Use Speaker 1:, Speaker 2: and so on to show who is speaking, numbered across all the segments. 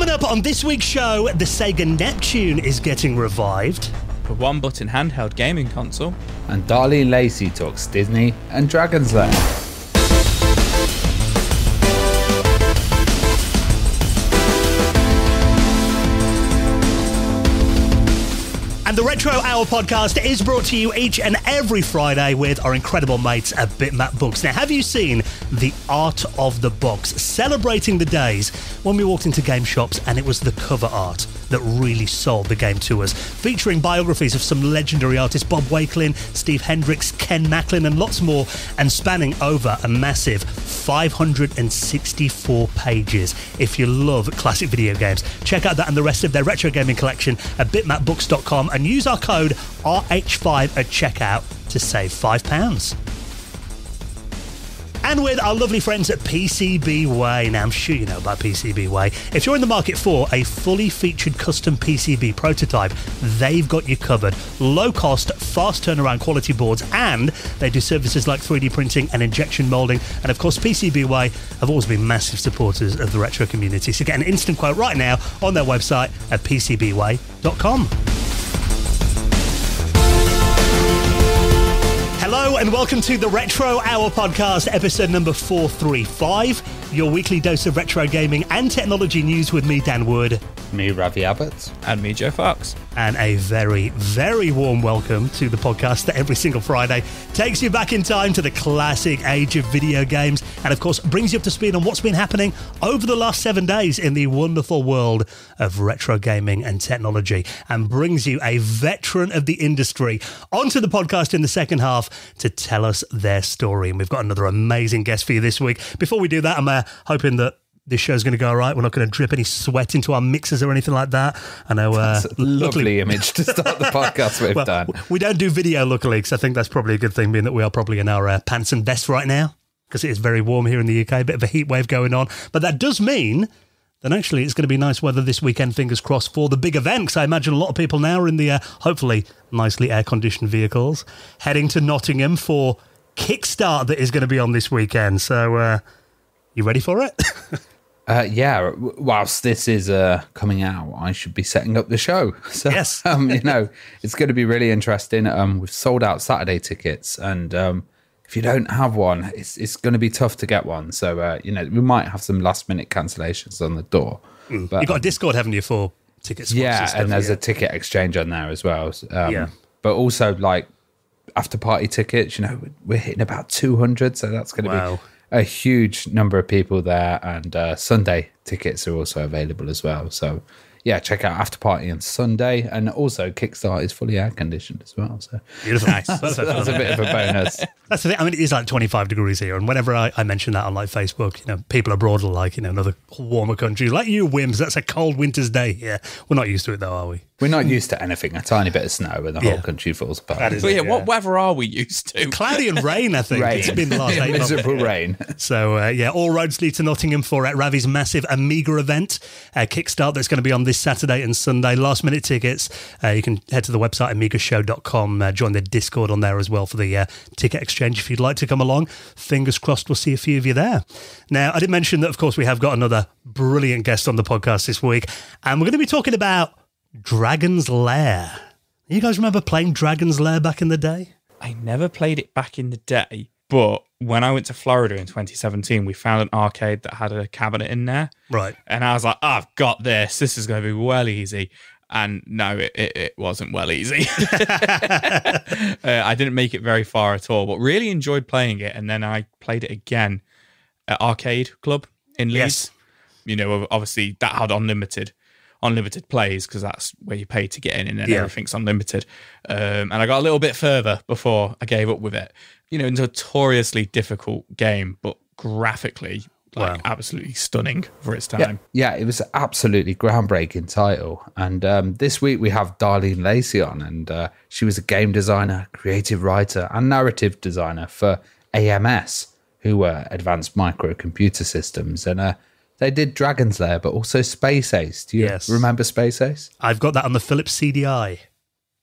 Speaker 1: Coming up on this week's show, the Sega Neptune is getting revived.
Speaker 2: A one-button handheld gaming console.
Speaker 3: And Darlene Lacey talks Disney and Dragon's Lair.
Speaker 1: And the Retro Hour podcast is brought to you each and every Friday with our incredible mates at Bitmap Books. Now, have you seen The Art of the Box, celebrating the days when we walked into game shops and it was the cover art that really sold the game to us, featuring biographies of some legendary artists, Bob Wakelin, Steve Hendricks, Ken Macklin, and lots more, and spanning over a massive 564 pages. If you love classic video games, check out that and the rest of their retro gaming collection at bitmapbooks.com and use our code RH5 at checkout to save £5. And with our lovely friends at PCB Way. Now, I'm sure you know about PCB Way. If you're in the market for a fully featured custom PCB prototype, they've got you covered. Low cost, fast turnaround quality boards, and they do services like 3D printing and injection molding. And of course, PCB Way have always been massive supporters of the retro community. So get an instant quote right now on their website at pcbway.com. Hello and welcome to the Retro Hour podcast, episode number 435, your weekly dose of retro gaming and technology news with me, Dan Wood.
Speaker 3: Me, Ravi Abbott.
Speaker 2: And me, Joe Fox.
Speaker 1: And a very, very warm welcome to the podcast that every single Friday takes you back in time to the classic age of video games and, of course, brings you up to speed on what's been happening over the last 7 days in the wonderful world of retro gaming and technology, and brings you a veteran of the industry onto the podcast in the second half to tell us their story. And we've got another amazing guest for you this week. Before we do that, I'm hoping that this show's going to go all right. We're not going to drip any sweat into our mixers or anything like that. I know.
Speaker 3: That's a lovely image to start the podcast with, well, Dan.
Speaker 1: We don't do video, luckily, because I think that's probably a good thing, being that we are probably in our pants and vests right now, because it is very warm here in the UK, a bit of a heat wave going on. But that does mean that actually it's going to be nice weather this weekend, fingers crossed, for the big event, because I imagine a lot of people now are in the, hopefully, nicely air-conditioned vehicles, heading to Nottingham for Kickstart that is going to be on this weekend. So, you ready for it?
Speaker 3: Yeah, whilst this is coming out, I should be setting up the show. So,
Speaker 1: yes.
Speaker 3: It's going to be really interesting. We've sold out Saturday tickets, and if you don't have one, it's going to be tough to get one. So, we might have some last-minute cancellations on the door. But
Speaker 1: you've got a Discord, haven't you, for tickets?
Speaker 3: Yeah, and there's a ticket exchange on there as well. Yeah. But also, like, after-party tickets, we're hitting about 200, so that's going to be a huge number of people there, and Sunday tickets are also available as well. So, yeah, check out After Party on Sunday, and also Kickstart is fully air conditioned as well. So
Speaker 1: beautiful, nice. That's
Speaker 3: a bit of a bonus.
Speaker 1: That's the thing. I mean, it is like 25 degrees here, and whenever I mention that on like Facebook, people abroad are like, another warmer country, like you whims. That's a cold winter's day here. We're not used to it though, are we?
Speaker 3: We're not used to anything. A tiny bit of snow and the whole country falls apart.
Speaker 2: What weather are we used to?
Speaker 1: Cloudy and rain, I think. It's been the last 8 months.
Speaker 3: Miserable rain.
Speaker 1: So, all roads lead to Nottingham for Ravi's massive Amiga event, Kickstart, that's going to be on this Saturday and Sunday. Last minute tickets. You can head to the website, amigashow.com, join the Discord on there as well for the ticket exchange if you'd like to come along. Fingers crossed we'll see a few of you there. Now, I did mention that, of course, we have got another brilliant guest on the podcast this week, and we're going to be talking about Dragon's Lair. You guys remember playing Dragon's Lair back in the day?
Speaker 2: I never played it back in the day, but when I went to Florida in 2017, we found an arcade that had a cabinet in there.
Speaker 1: Right.
Speaker 2: And I was like, I've got this. This is going to be well easy. And no, it wasn't well easy. I didn't make it very far at all, but really enjoyed playing it. And then I played it again at Arcade Club in Leeds. Yes. Obviously that had unlimited plays, because that's where you pay to get in, and then everything's unlimited. And I got a little bit further before I gave up with it. A notoriously difficult game, but graphically, absolutely stunning for its time.
Speaker 3: Yeah, it was an absolutely groundbreaking title. And this week we have Darlene Lacey on, and she was a game designer, creative writer, and narrative designer for AMS, who were Advanced Microcomputer Systems, and they did Dragon's Lair, but also Space Ace. Do you remember Space Ace?
Speaker 1: I've got that on the Philips CDI.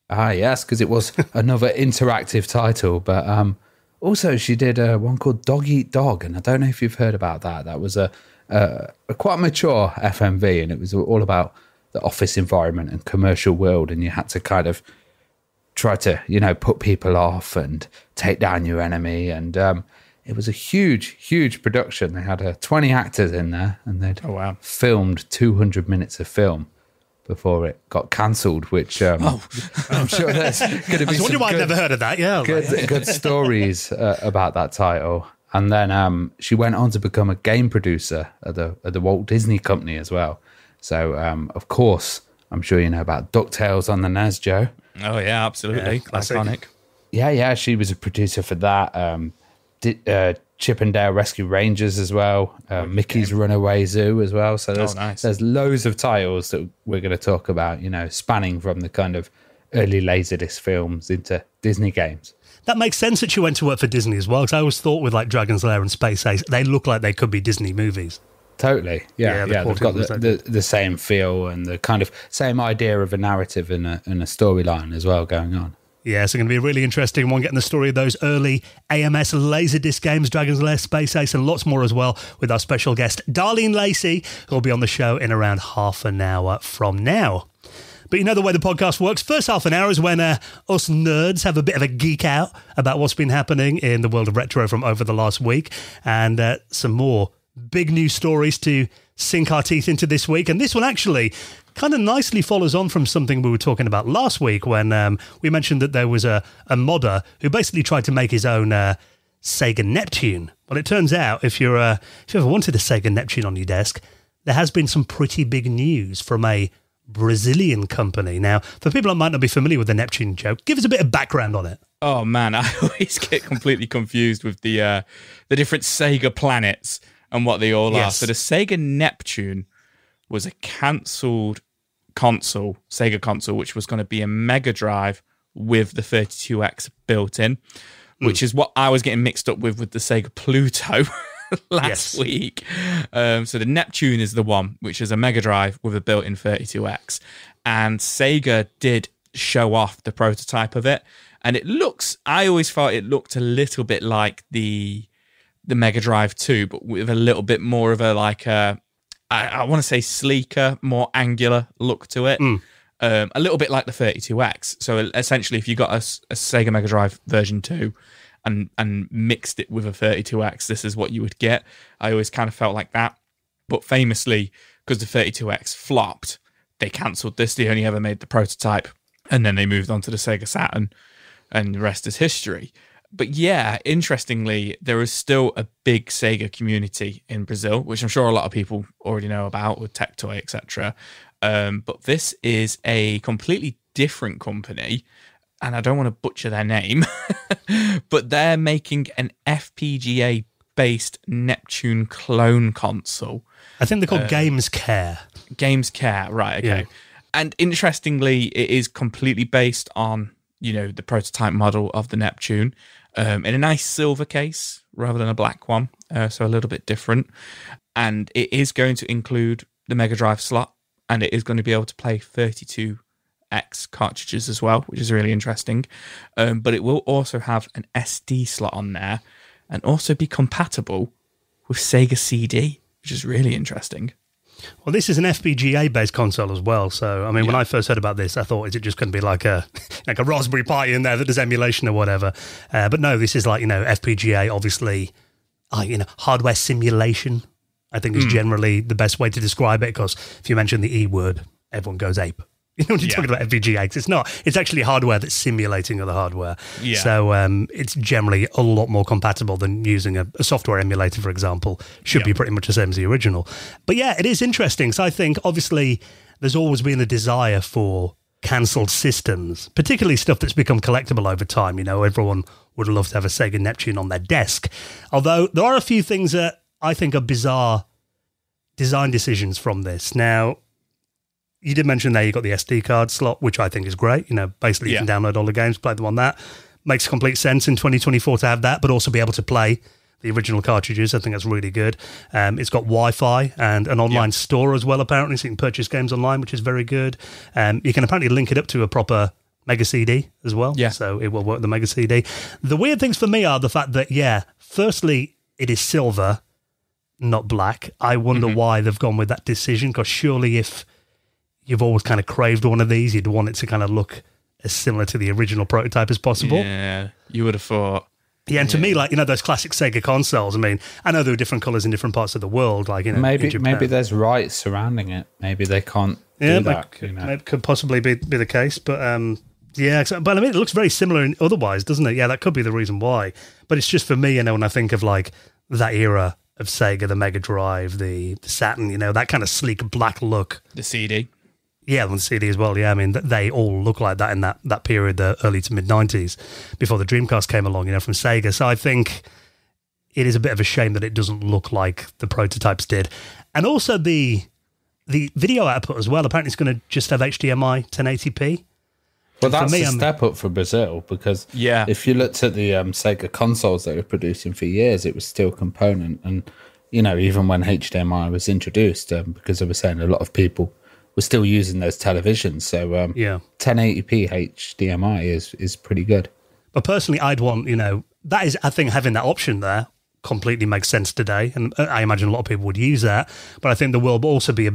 Speaker 3: Ah, yes, because it was another interactive title. But also she did one called Dog Eat Dog, and I don't know if you've heard about that. That was a a quite mature FMV, and it was all about the office environment and commercial world, and you had to kind of try to, put people off and take down your enemy. And it was a huge production. They had 20 actors in there, and they'd filmed 200 minutes of film before it got cancelled, which I'm sure there's going to be some
Speaker 1: I've never heard of that. Yeah,
Speaker 3: good stories about that title. And then she went on to become a game producer at the Walt Disney Company as well. So, of course, I'm sure you know about DuckTales on the NES, Joe.
Speaker 2: Oh, yeah, absolutely.
Speaker 1: Yeah,
Speaker 2: iconic.
Speaker 3: Yeah, she was a producer for that. Chip and Dale Rescue Rangers as well. Mickey's Runaway Zoo as well. So there's loads of titles that we're going to talk about, spanning from the kind of early Laserdisc films into Disney games.
Speaker 1: That makes sense that you went to work for Disney as well, because I always thought with like Dragon's Lair and Space Ace, they look like they could be Disney movies.
Speaker 3: Totally, yeah. They've got the same feel and the kind of same idea of a narrative and a storyline as well going on.
Speaker 1: Yeah, it's going to be a really interesting one, getting the story of those early AMS Laserdisc games, Dragon's Lair, Space Ace, and lots more as well, with our special guest, Darlene Lacey, who will be on the show in around half an hour from now. But you know the way the podcast works. First half an hour is when us nerds have a bit of a geek out about what's been happening in the world of retro from over the last week, and some more big news stories to sink our teeth into this week. And this one actually kind of nicely follows on from something we were talking about last week when we mentioned that there was a modder who basically tried to make his own Sega Neptune. Well, it turns out if you ever wanted a Sega Neptune on your desk, there has been some pretty big news from a Brazilian company. Now, for people that might not be familiar with the Neptune, Joe, give us a bit of background on it.
Speaker 2: Oh man, I always get completely confused with the different Sega planets and what they all are. So the Sega Neptune was a cancelled console, Sega console, which was going to be a Mega Drive with the 32X built in, which is what I was getting mixed up with the Sega Pluto last week. So the Neptune is the one, which is a Mega Drive with a built-in 32X. And Sega did show off the prototype of it. And I always thought it looked a little bit like the Mega Drive 2, but with a little bit more of I want to say sleeker, more angular look to it. A little bit like the 32X. So essentially, if you got a Sega Mega Drive version 2 and mixed it with a 32X, this is what you would get. I always kind of felt like that. But famously, because the 32X flopped, they cancelled this. They only ever made the prototype. And then they moved on to the Sega Saturn. And the rest is history. But yeah, interestingly, there is still a big Sega community in Brazil, which I'm sure a lot of people already know about with Tech Toy, etc. But this is a completely different company, and I don't want to butcher their name, but they're making an FPGA-based Neptune clone console.
Speaker 1: I think they're called Games Care.
Speaker 2: Games Care, right, okay. Yeah. And interestingly, it is completely based on, the prototype model of the Neptune. In a nice silver case rather than a black one, so a little bit different. And it is going to include the Mega Drive slot, and it is going to be able to play 32X cartridges as well, which is really interesting. But it will also have an SD slot on there and also be compatible with Sega CD, which is really interesting.
Speaker 1: Well, this is an FPGA-based console as well. So, I mean, when I first heard about this, I thought, is it just going to be like a Raspberry Pi in there that does emulation or whatever? But no, this is like, FPGA, obviously, hardware simulation, I think is generally the best way to describe it, because if you mention the E word, everyone goes ape. When you're talking about FPGA, it's not. It's actually hardware that's simulating other hardware. Yeah. So it's generally a lot more compatible than using a software emulator, for example. Should be pretty much the same as the original. But yeah, it is interesting. So I think, obviously, there's always been a desire for cancelled systems, particularly stuff that's become collectible over time. Everyone would love to have a Sega Neptune on their desk. Although there are a few things that I think are bizarre design decisions from this. Now, you did mention there you got the SD card slot, which I think is great. Basically you can download all the games, play them on that. Makes complete sense in 2024 to have that, but also be able to play the original cartridges. I think that's really good. It's got Wi-Fi and an online store as well, apparently, so you can purchase games online, which is very good. You can apparently link it up to a proper Mega CD as well, so it will work with the Mega CD. The weird things for me are the fact that, firstly, it is silver. not black. I wonder why they've gone with that decision, because surely if you've always kind of craved one of these, you'd want it to kind of look as similar to the original prototype as possible.
Speaker 2: Yeah, you would have thought.
Speaker 1: Yeah, and to me, like, those classic Sega consoles, I mean, I know there were different colours in different parts of the world, like,
Speaker 3: maybe there's rights surrounding it. Maybe they can't do that.
Speaker 1: It could possibly be the case, but but I mean, it looks very similar otherwise, doesn't it? Yeah, that could be the reason why. But it's just for me, when I think of like that era of Sega, the Mega Drive, the Saturn, that kind of sleek black look.
Speaker 2: The CD.
Speaker 1: Yeah, on the CD as well. Yeah, I mean, they all look like that in that period, the early to mid 90s, before the Dreamcast came along, from Sega. So I think it is a bit of a shame that it doesn't look like the prototypes did. And also the video output as well. Apparently, it's going to just have HDMI 1080p.
Speaker 3: Well, that's a step up for Brazil, because if you looked at the Sega consoles they were producing for years, it was still component. And, even when HDMI was introduced, because I was saying a lot of people were still using those televisions. So 1080p HDMI is pretty good. But
Speaker 1: personally, I'd want, that is, I think having that option there completely makes sense today. And I imagine a lot of people would use that. But I think there will also be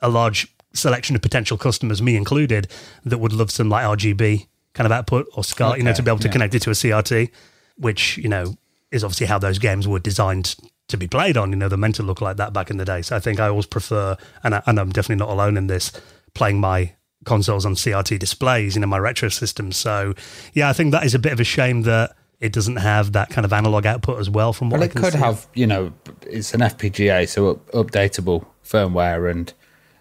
Speaker 1: a large selection of potential customers, me included, that would love some like RGB kind of output or SCART, to be able to connect it to a CRT, which, is obviously how those games were designed to be played on. They're meant to look like that back in the day. So I think I always prefer, and I'm definitely not alone in this, playing my consoles on CRT displays, my retro systems. So yeah, I think that is a bit of a shame that it doesn't have that kind of analog output as well. From what I can see.
Speaker 3: It could have, it's an FPGA, so updatable firmware and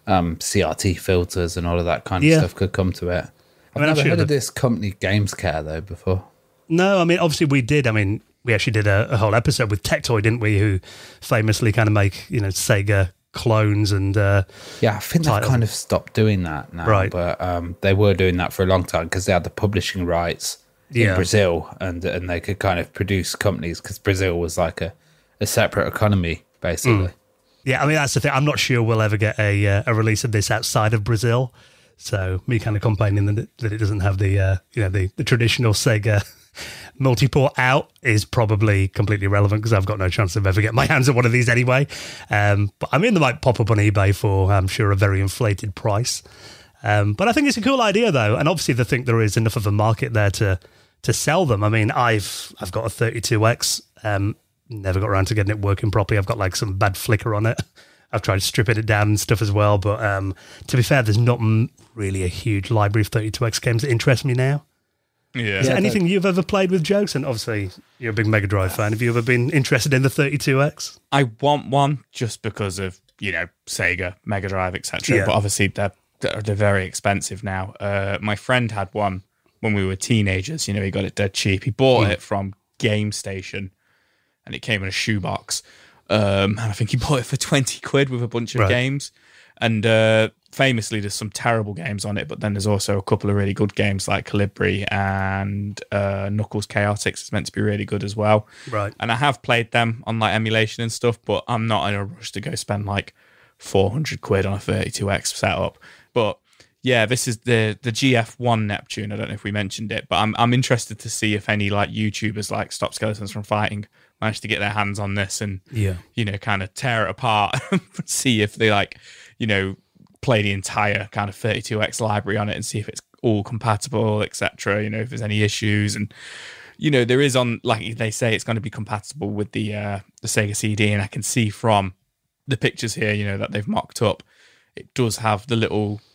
Speaker 3: CRT filters and all of that kind of stuff could come to it. I've never heard of this company Gamescare though before.
Speaker 1: No, I mean, obviously we did. I mean, we actually did a whole episode with Tectoy, didn't we? Who famously kind of make Sega clones and
Speaker 3: I think they've kind of stopped doing that now.
Speaker 1: Right,
Speaker 3: but they were doing that for a long time because they had the publishing rights in Brazil, and they could kind of produce companies because Brazil was like a separate economy basically.
Speaker 1: Yeah, I mean, that's the thing. I'm not sure we'll ever get a release of this outside of Brazil. So me kind of complaining that it doesn't have the traditional Sega multi-port out is probably completely irrelevant, because I've got no chance of ever getting my hands on one of these anyway. But I mean, they might pop up on eBay for, I'm sure, a very inflated price. But I think it's a cool idea, though. And obviously they think there is enough of a market there to sell them. I mean, I've got a 32X, never got around to getting it working properly. I've got like some bad flicker on it. I've tried stripping it down and stuff as well. But to be fair, there's not really a huge library of 32X games that interest me now.
Speaker 2: Yeah.
Speaker 1: Is there anything you've ever played with, Jokes? And obviously, you're a big Mega Drive fan. Have you ever been interested in the 32X?
Speaker 2: I want one just because of, Sega, Mega Drive, etc.
Speaker 1: Yeah.
Speaker 2: But obviously, they're very expensive now. My friend had one when we were teenagers. He got it dead cheap. He bought it from Game Station, and it came in a shoebox. And I think he bought it for 20 quid with a bunch of games. And famously, there's some terrible games on it, but then there's also a couple of really good games like Calibri and Knuckles Chaotix. It's meant to be really good as well.
Speaker 1: Right.
Speaker 2: And I have played them on like emulation and stuff, but I'm not in a rush to go spend like 400 quid on a 32X setup. But yeah, this is the GF1 Neptune. I don't know if we mentioned it, but I'm interested to see if any like YouTubers like Stop Skeletons from Fighting managed to get their hands on this and kind of tear it apart, see if they play the entire kind of 32X library on it and see if it's all compatible, etc. If there's any issues. And there is, on, like they say, it's going to be compatible with the Sega CD, and I can see from the pictures here, that they've mocked up, it does have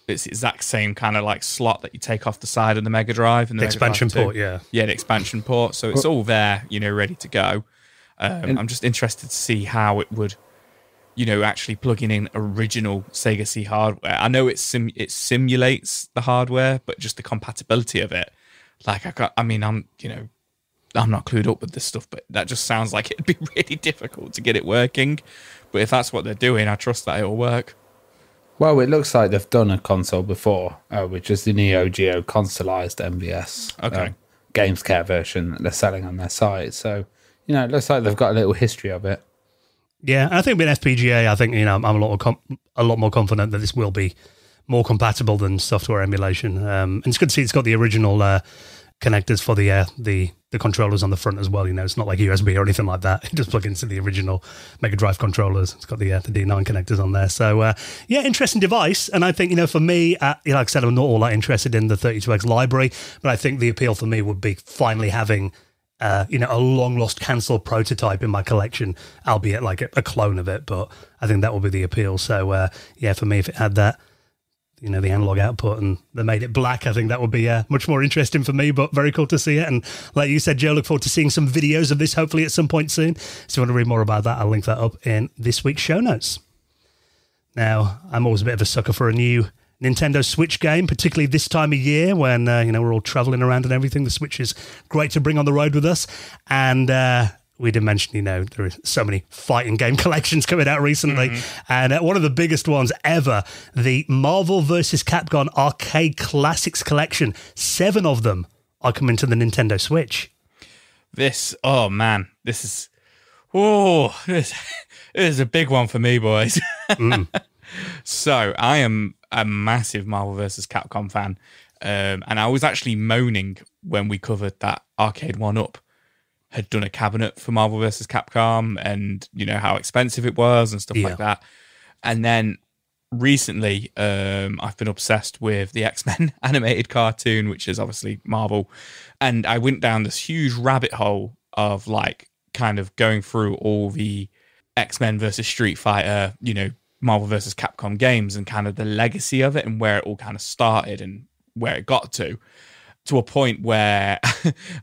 Speaker 2: it's the exact same kind of like slot that you take off the side of the Mega Drive and the
Speaker 1: expansion port, the
Speaker 2: expansion port. So it's all there, ready to go. I'm just interested to see how it would, actually plugging in original Sega C hardware. I know it simulates the hardware, but just the compatibility of it. Like I'm not clued up with this stuff, but that just sounds like it'd be really difficult to get it working. But if that's what they're doing, I trust that it'll work.
Speaker 3: Well, it looks like they've done a console before, which is the Neo Geo consoleized MVS Gamescare version that they're selling on their site. So, it looks like they've got a little history of it.
Speaker 1: Yeah, I think with FPGA, I think I'm a lot more confident that this will be more compatible than software emulation. And it's good to see it's got the original connectors for the controllers on the front as well. It's not like USB or anything like that. It just plugs into the original Mega Drive controllers. It's got the D9 connectors on there. So interesting device. And I think for me, like I said, I'm not all that interested in the 32X library, but I think the appeal for me would be finally having a long lost cancelled prototype in my collection, albeit like a clone of it. But I think that would be the appeal. So for me, if it had that, the analog output, and they made it black, I think that would be much more interesting for me, but very cool to see it. And like you said, Joe, look forward to seeing some videos of this, hopefully at some point soon. So if you want to read more about that, I'll link that up in this week's show notes. Now, I'm always a bit of a sucker for a new Nintendo Switch game, particularly this time of year when, we're all traveling around and everything. The Switch is great to bring on the road with us. And we did mention, there are so many fighting game collections coming out recently. Mm-hmm. And one of the biggest ones ever, the Marvel vs. Capcom Arcade Classics Collection. 7 of them are coming to the Nintendo Switch.
Speaker 2: This is a big one for me, boys. So I am a massive Marvel vs. Capcom fan. And I was actually moaning when we covered that Arcade 1-Up had done a cabinet for Marvel vs. Capcom, and how expensive it was and stuff like that. And then recently, I've been obsessed with the X-Men animated cartoon, which is obviously Marvel. And I went down this huge rabbit hole of kind of going through all the X-Men versus Street Fighter, Marvel vs. Capcom games, and kind of the legacy of it and where it all kind of started and where it got to a point where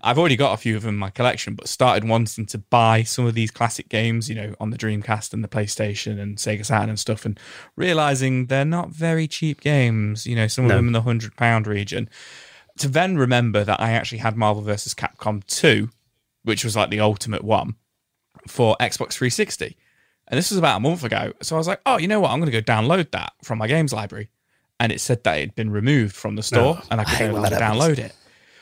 Speaker 2: I've already got a few of them in my collection, but started wanting to buy some of these classic games, on the Dreamcast and the PlayStation and Sega Saturn and stuff, and realizing they're not very cheap games, some of them in the £100 region. To then remember that I actually had Marvel vs. Capcom 2, which was like the ultimate one, for Xbox 360. And this was about a month ago. So I was like, oh, you know what? I'm going to go download that from my games library. And it said that it had been removed from the store, and I could no longer download it,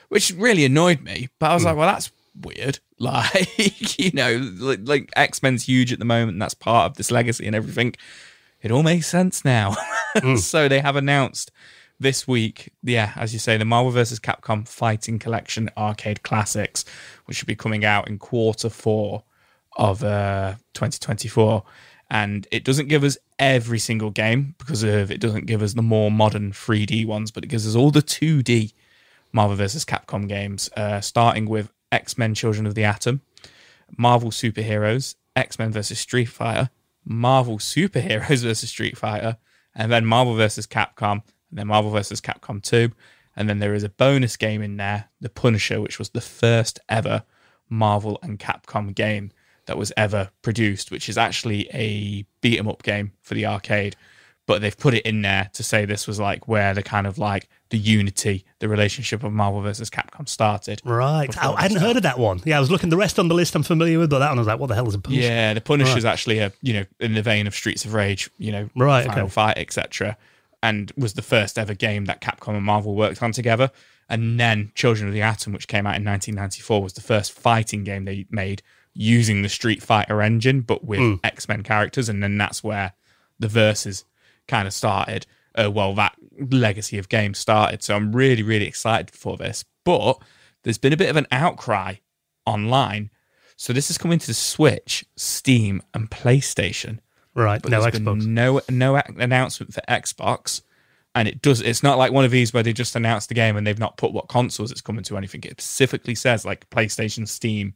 Speaker 2: which really annoyed me. But I was like, well, that's weird. Like, like X-Men's huge at the moment, and that's part of this legacy and everything. It all makes sense now. So they have announced this week, as you say, the Marvel vs. Capcom Fighting Collection Arcade Classics, which should be coming out in Q4 of 2024. And it doesn't give us every single game because it doesn't give us the more modern 3D ones, but it gives us all the 2D Marvel vs. Capcom games, starting with X-Men Children of the Atom, Marvel Superheroes, X-Men vs. Street Fighter, Marvel Superheroes vs. Street Fighter, and then Marvel vs. Capcom, and then Marvel vs. Capcom 2. And then there is a bonus game in there, The Punisher, which was the first ever Marvel and Capcom game that was ever produced, which is actually a beat 'em up game for the arcade, but they've put it in there to say this was where the kind of the unity, the relationship of Marvel versus Capcom started.
Speaker 1: Right. I hadn't heard of that one. Yeah, I was looking, the rest on the list I'm familiar with, but that one I was like, what the hell is a Punisher?
Speaker 2: Yeah, the Punisher is actually in the vein of Streets of Rage, Final Fight, etc., and was the first ever game that Capcom and Marvel worked on together. And then Children of the Atom, which came out in 1994, was the first fighting game they made using the Street Fighter engine, but with X-Men characters. And then that's where the Versus kind of started. That legacy of games started. So I'm really, really excited for this. But there's been a bit of an outcry online. So this is coming to the Switch, Steam, and PlayStation.
Speaker 1: Right,
Speaker 2: but
Speaker 1: no
Speaker 2: there's
Speaker 1: Xbox.
Speaker 2: Been no announcement for Xbox. And it's not like one of these where they just announced the game and they've not put what consoles it's coming to or anything. It specifically says PlayStation, Steam,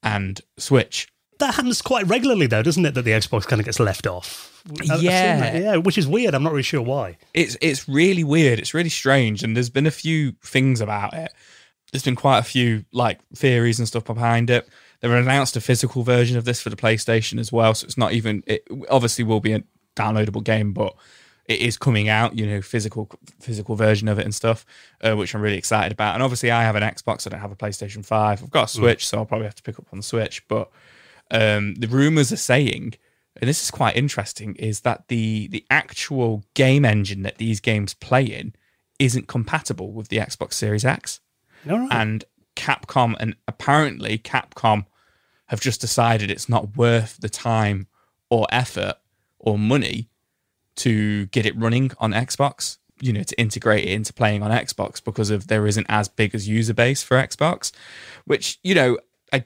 Speaker 2: and Switch.
Speaker 1: That happens quite regularly, though, doesn't it? That the Xbox kind of gets left off. Yeah, which is weird. I'm not really sure why.
Speaker 2: It's really weird. It's really strange, and there's been a few things about it. There's been quite a few theories and stuff behind it. They've announced a physical version of this for the PlayStation as well, so it's not even. It obviously will be a downloadable game, but it is coming out. Physical version of it and stuff, which I'm really excited about. And obviously, I have an Xbox. I don't have a PlayStation 5. I've got a Switch, so I'll probably have to pick up on the Switch. But the rumors are saying, and this is quite interesting, is that the actual game engine that these games play in isn't compatible with the Xbox Series X.
Speaker 1: All right.
Speaker 2: And Capcom, and apparently Capcom have just decided it's not worth the time or effort or money to get it running on Xbox to integrate it into playing on Xbox because of there isn't as big as user base for Xbox, which,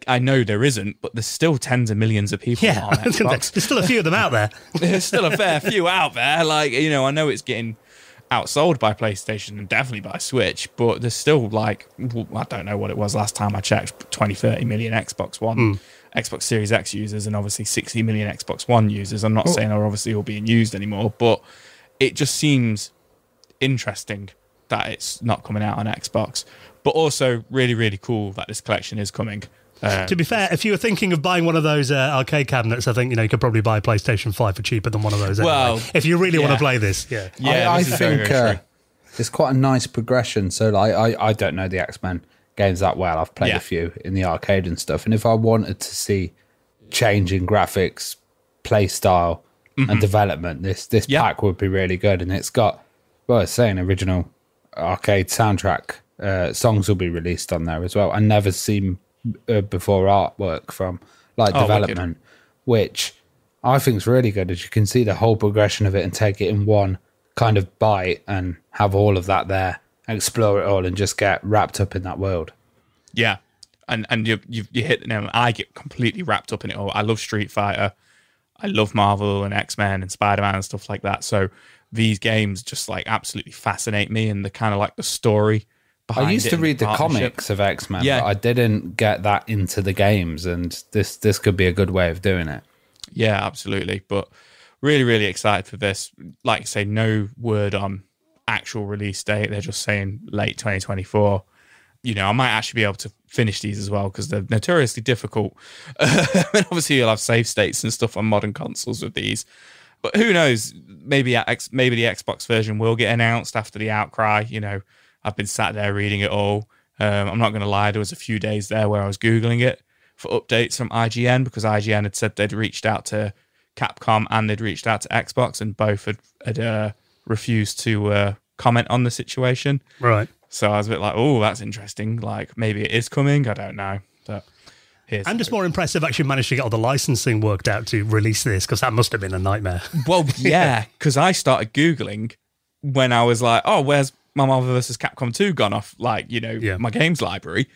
Speaker 2: I know there isn't, but there's still tens of millions of people on Xbox.
Speaker 1: There's still a few of them out there.
Speaker 2: There's still a fair few out there. Like, I know it's getting outsold by PlayStation and definitely by Switch, but there's still I don't know what it was last time I checked, 20, 30 million Xbox One, Xbox Series X users, and obviously 60 million Xbox One users. I'm not saying they're obviously all being used anymore, but it just seems interesting that it's not coming out on Xbox, but also really, really cool that this collection is coming.
Speaker 1: To be fair, if you were thinking of buying one of those arcade cabinets, I think you could probably buy a PlayStation 5 for cheaper than one of those. Well, if you really want to play this,
Speaker 3: I think it's quite a nice progression. So, I don't know the X-Men games that well. I've played a few in the arcade and stuff, and if I wanted to see change in graphics, play style, and development, this pack would be really good. And it's got, it's saying original arcade soundtrack songs will be released on there as well. I never seen before artwork from development, which I think is really good, as you can see the whole progression of it and take it in one kind of bite and have all of that there, explore it all and just get wrapped up in that world.
Speaker 2: Yeah, and you hit the nail. I get completely wrapped up in it all. I love Street Fighter, I love Marvel and X-Men and Spider-Man and stuff like that. So these games just absolutely fascinate me, and the kind of the story.
Speaker 3: I used to read the comics of X-Men, but I didn't get that into the games, and this could be a good way of doing it.
Speaker 2: Yeah, absolutely. But really, really excited for this. Like I say, no word on actual release date. They're just saying late 2024. I might actually be able to finish these as well because they're notoriously difficult. Obviously, you'll have save states and stuff on modern consoles with these. But who knows? Maybe the Xbox version will get announced after the outcry. I've been sat there reading it all. I'm not going to lie, there was a few days there where I was Googling it for updates from IGN because IGN had said they'd reached out to Capcom and they'd reached out to Xbox, and both had refused to comment on the situation.
Speaker 1: Right.
Speaker 2: So I was a bit like, oh, that's interesting. Maybe it is coming. I don't know. But
Speaker 1: I'm just more impressed they've actually managed to get all the licensing worked out to release this, because that must have been a nightmare.
Speaker 2: Well, yeah, because I started Googling when I was like, oh, where's my Marvel vs. Capcom 2 gone off, my games library.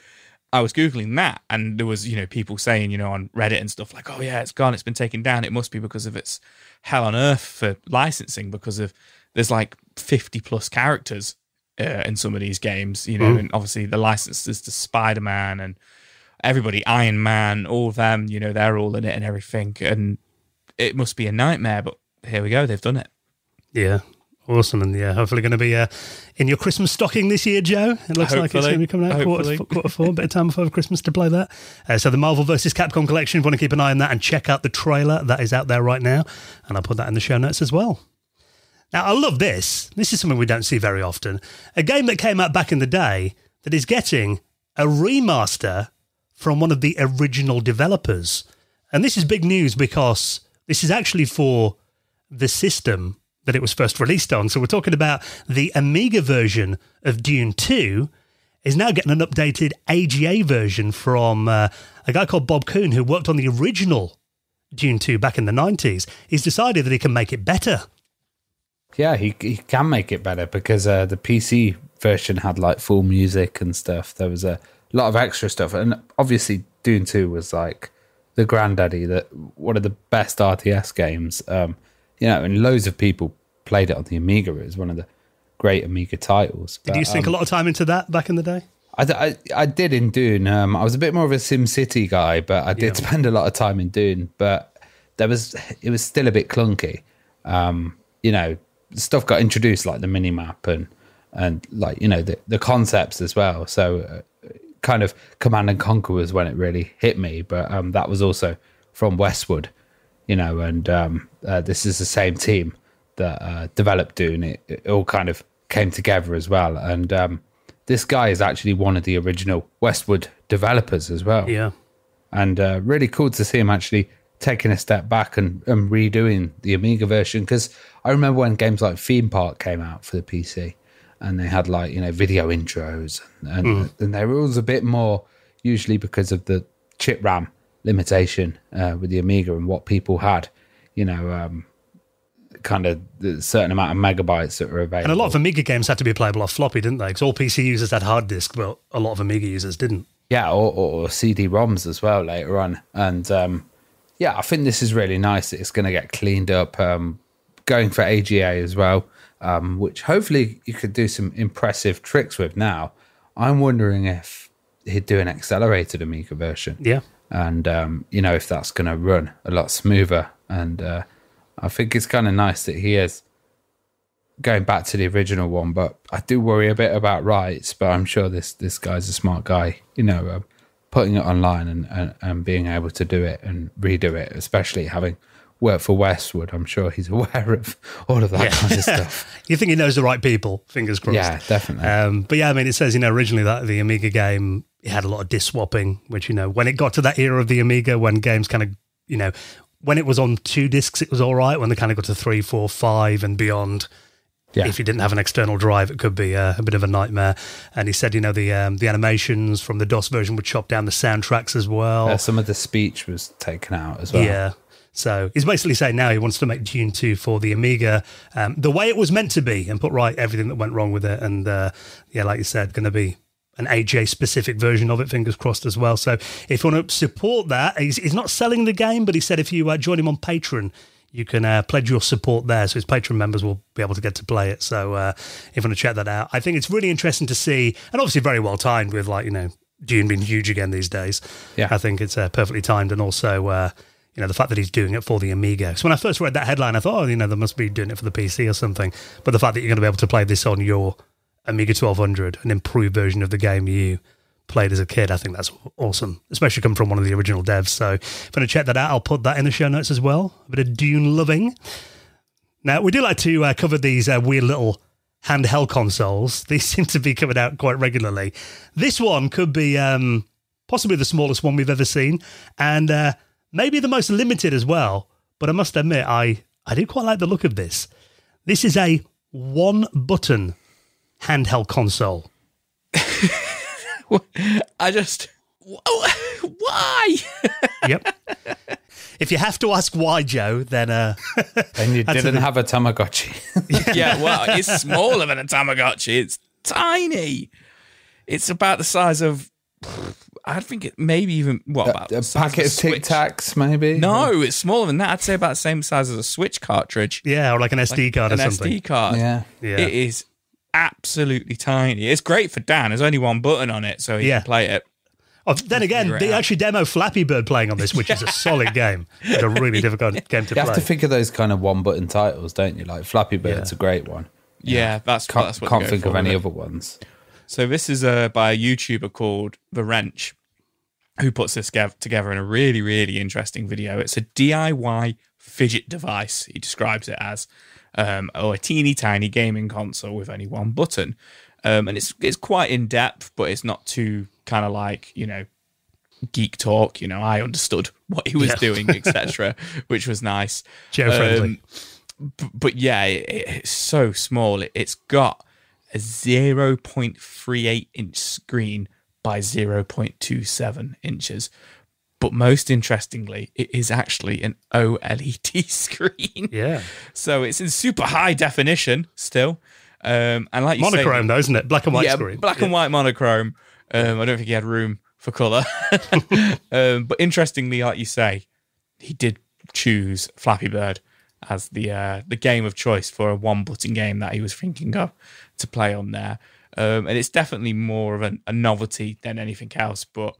Speaker 2: I was Googling that, and there was, people saying, on Reddit and stuff oh yeah, it's gone, it's been taken down. It must be because of its hell on earth for licensing, because of there's 50 plus characters in some of these games, and obviously the licenses to Spider-Man and everybody, Iron Man, all of them, they're all in it and everything, and it must be a nightmare, but here we go, they've done it.
Speaker 1: Yeah. Awesome, and hopefully going to be in your Christmas stocking this year, Joe. It looks like it's going to be coming out quarter four, bit of time before Christmas to play that. So the Marvel vs. Capcom collection, if you want to keep an eye on that and check out the trailer that is out there right now, and I'll put that in the show notes as well. Now, I love this. This is something we don't see very often. A game that came out back in the day that is getting a remaster from one of the original developers. And this is big news because this is actually for the system that it was first released on. So we're talking about the Amiga version of Dune 2 is now getting an updated AGA version from a guy called Bob Kuhn, who worked on the original Dune 2 back in the 90s. He's decided that he can make it better.
Speaker 3: Yeah, he can make it better because the PC version had full music and stuff. There was a lot of extra stuff. And obviously Dune 2 was the granddaddy, one of the best RTS games. And loads of people played it on the Amiga. It was one of the great Amiga titles.
Speaker 1: Did you sink a lot of time into that back in the day?
Speaker 3: I did in Dune. I was a bit more of a SimCity guy, but I did spend a lot of time in Dune. But it was still a bit clunky. Stuff got introduced like the minimap and the concepts as well. So kind of Command and Conquer was when it really hit me. But that was also from Westwood. And this is the same team that developed Dune. It all kind of came together as well. And this guy is actually one of the original Westwood developers as well.
Speaker 1: Yeah.
Speaker 3: And really cool to see him actually taking a step back and redoing the Amiga version. Because I remember when games like Theme Park came out for the PC, and they had video intros, and they were always a bit more, usually because of the chip RAM limitation with the Amiga and what people had. kind of the certain amount of megabytes that were available.
Speaker 1: And a lot of Amiga games had to be playable off floppy, didn't they? Because all PC users had hard disk, but a lot of Amiga users didn't.
Speaker 3: Yeah, or CD-ROMs as well later on. And I think this is really nice that it's going to get cleaned up, going for AGA as well, which hopefully you could do some impressive tricks with now. I'm wondering if he'd do an accelerated Amiga version.
Speaker 1: Yeah.
Speaker 3: And, if that's going to run a lot smoother. And I think it's kind of nice that he is going back to the original one. But I do worry a bit about rights, but I'm sure this guy's a smart guy, putting it online and being able to do it and redo it, especially having worked for Westwood. I'm sure he's aware of all of that kind of stuff.
Speaker 1: You think he knows the right people, fingers crossed.
Speaker 3: Yeah, definitely.
Speaker 1: But yeah, I mean, it says, originally that the Amiga game, it had a lot of disk swapping, which, when it got to that era of the Amiga, when games kind of, when it was on 2 discs, it was all right. When they kind of got to 3, 4, 5 and beyond, if you didn't have an external drive, it could be a bit of a nightmare. And he said, the animations from the DOS version would chop down the soundtracks as well.
Speaker 3: Some of the speech was taken out as well.
Speaker 1: Yeah. So he's basically saying now he wants to make Dune 2 for the Amiga the way it was meant to be and put right everything that went wrong with it. And like you said, going to be an AJ-specific version of it, fingers crossed as well. So if you want to support that, he's not selling the game, but he said if you join him on Patreon, you can pledge your support there. So his Patreon members will be able to get to play it. So if you want to check that out, I think it's really interesting to see, and obviously very well timed with Dune being huge again these days.
Speaker 3: Yeah.
Speaker 1: I think it's perfectly timed, and also the fact that he's doing it for the Amiga. So when I first read that headline, I thought, they must be doing it for the PC or something. But the fact that you're going to be able to play this on your Amiga 1200, an improved version of the game you played as a kid, I think that's awesome, especially coming from one of the original devs. So if you want to check that out, I'll put that in the show notes as well. A bit of Dune loving. Now, we do like to cover these weird little handheld consoles. These seem to be coming out quite regularly. This one could be possibly the smallest one we've ever seen, and maybe the most limited as well. But I must admit, I do quite like the look of this. This is a one-button handheld console.
Speaker 2: Why?
Speaker 1: Yep. If you have to ask why, Joe, then
Speaker 3: and you didn't have a Tamagotchi.
Speaker 2: Yeah, well, it's smaller than a Tamagotchi. It's tiny. It's about the size of, I think it maybe even about
Speaker 3: a packet of Tic Tacs, maybe.
Speaker 2: No, it's smaller than that. I'd say about the same size as a Switch cartridge.
Speaker 1: Yeah, or like an SD card or something.
Speaker 2: An SD card.
Speaker 3: Yeah.
Speaker 2: It is absolutely tiny. It's great for Dan. There's only one button on it, so he can play it.
Speaker 1: Oh, then again, they actually demo Flappy Bird playing on this, which is a solid game. It's a really difficult game to play.
Speaker 3: You have to think of those kind of one-button titles, don't you? Like Flappy Bird's a great one.
Speaker 2: Yeah, that's what
Speaker 3: can't think of any other ones.
Speaker 2: So this is by a YouTuber called The Wrench, who puts this together in a really, really interesting video. It's a DIY fidget device, he describes it as, or a teeny tiny gaming console with only one button. And it's quite in-depth, but it's not too kind of like, geek talk. I understood what he was doing, etc., which was nice.
Speaker 1: Joe-friendly.
Speaker 2: But yeah, it's so small. It's got a 0.38 inch screen by 0.27 inches. But most interestingly, it is actually an OLED screen.
Speaker 1: Yeah.
Speaker 2: So it's in super high definition still. And like you
Speaker 1: monochrome,
Speaker 2: say,
Speaker 1: though, isn't it? Black and white screen.
Speaker 2: Black and white monochrome. I don't think he had room for colour. But interestingly, like you say, he did choose Flappy Bird as the game of choice for a one-button game that he was thinking of to play on there. And it's definitely more of a novelty than anything else. But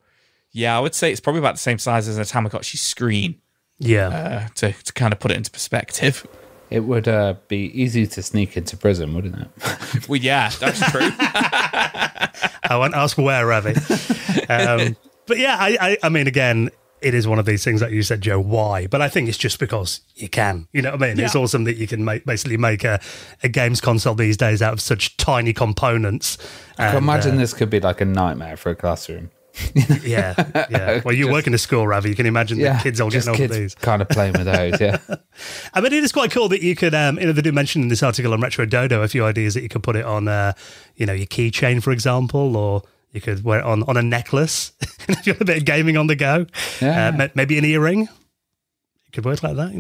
Speaker 2: yeah, I would say it's probably about the same size as a Tamagotchi screen.
Speaker 1: Yeah.
Speaker 2: To kind of put it into perspective.
Speaker 3: It would be easy to sneak into prison, wouldn't it?
Speaker 2: Well, yeah, that's true.
Speaker 1: I won't ask where, Ravi. But yeah, I mean, again, it is one of these things that you said, Joe, why? But I think it's just because you can. You know what I mean? Yeah. It's awesome that you can basically make a games console these days out of such tiny components.
Speaker 3: I can imagine this could be like a nightmare for a classroom.
Speaker 1: Yeah. Well, you work in a school, Ravi. You can imagine the kids all getting over these.
Speaker 3: Kind of playing with those, yeah.
Speaker 1: I mean, it is quite cool that you could, they do mention in this article on Retro Dodo a few ideas that you could put it on, your keychain, for example, or you could wear it on a necklace if you have a bit of gaming on the go. Yeah. Maybe an earring. could work like that.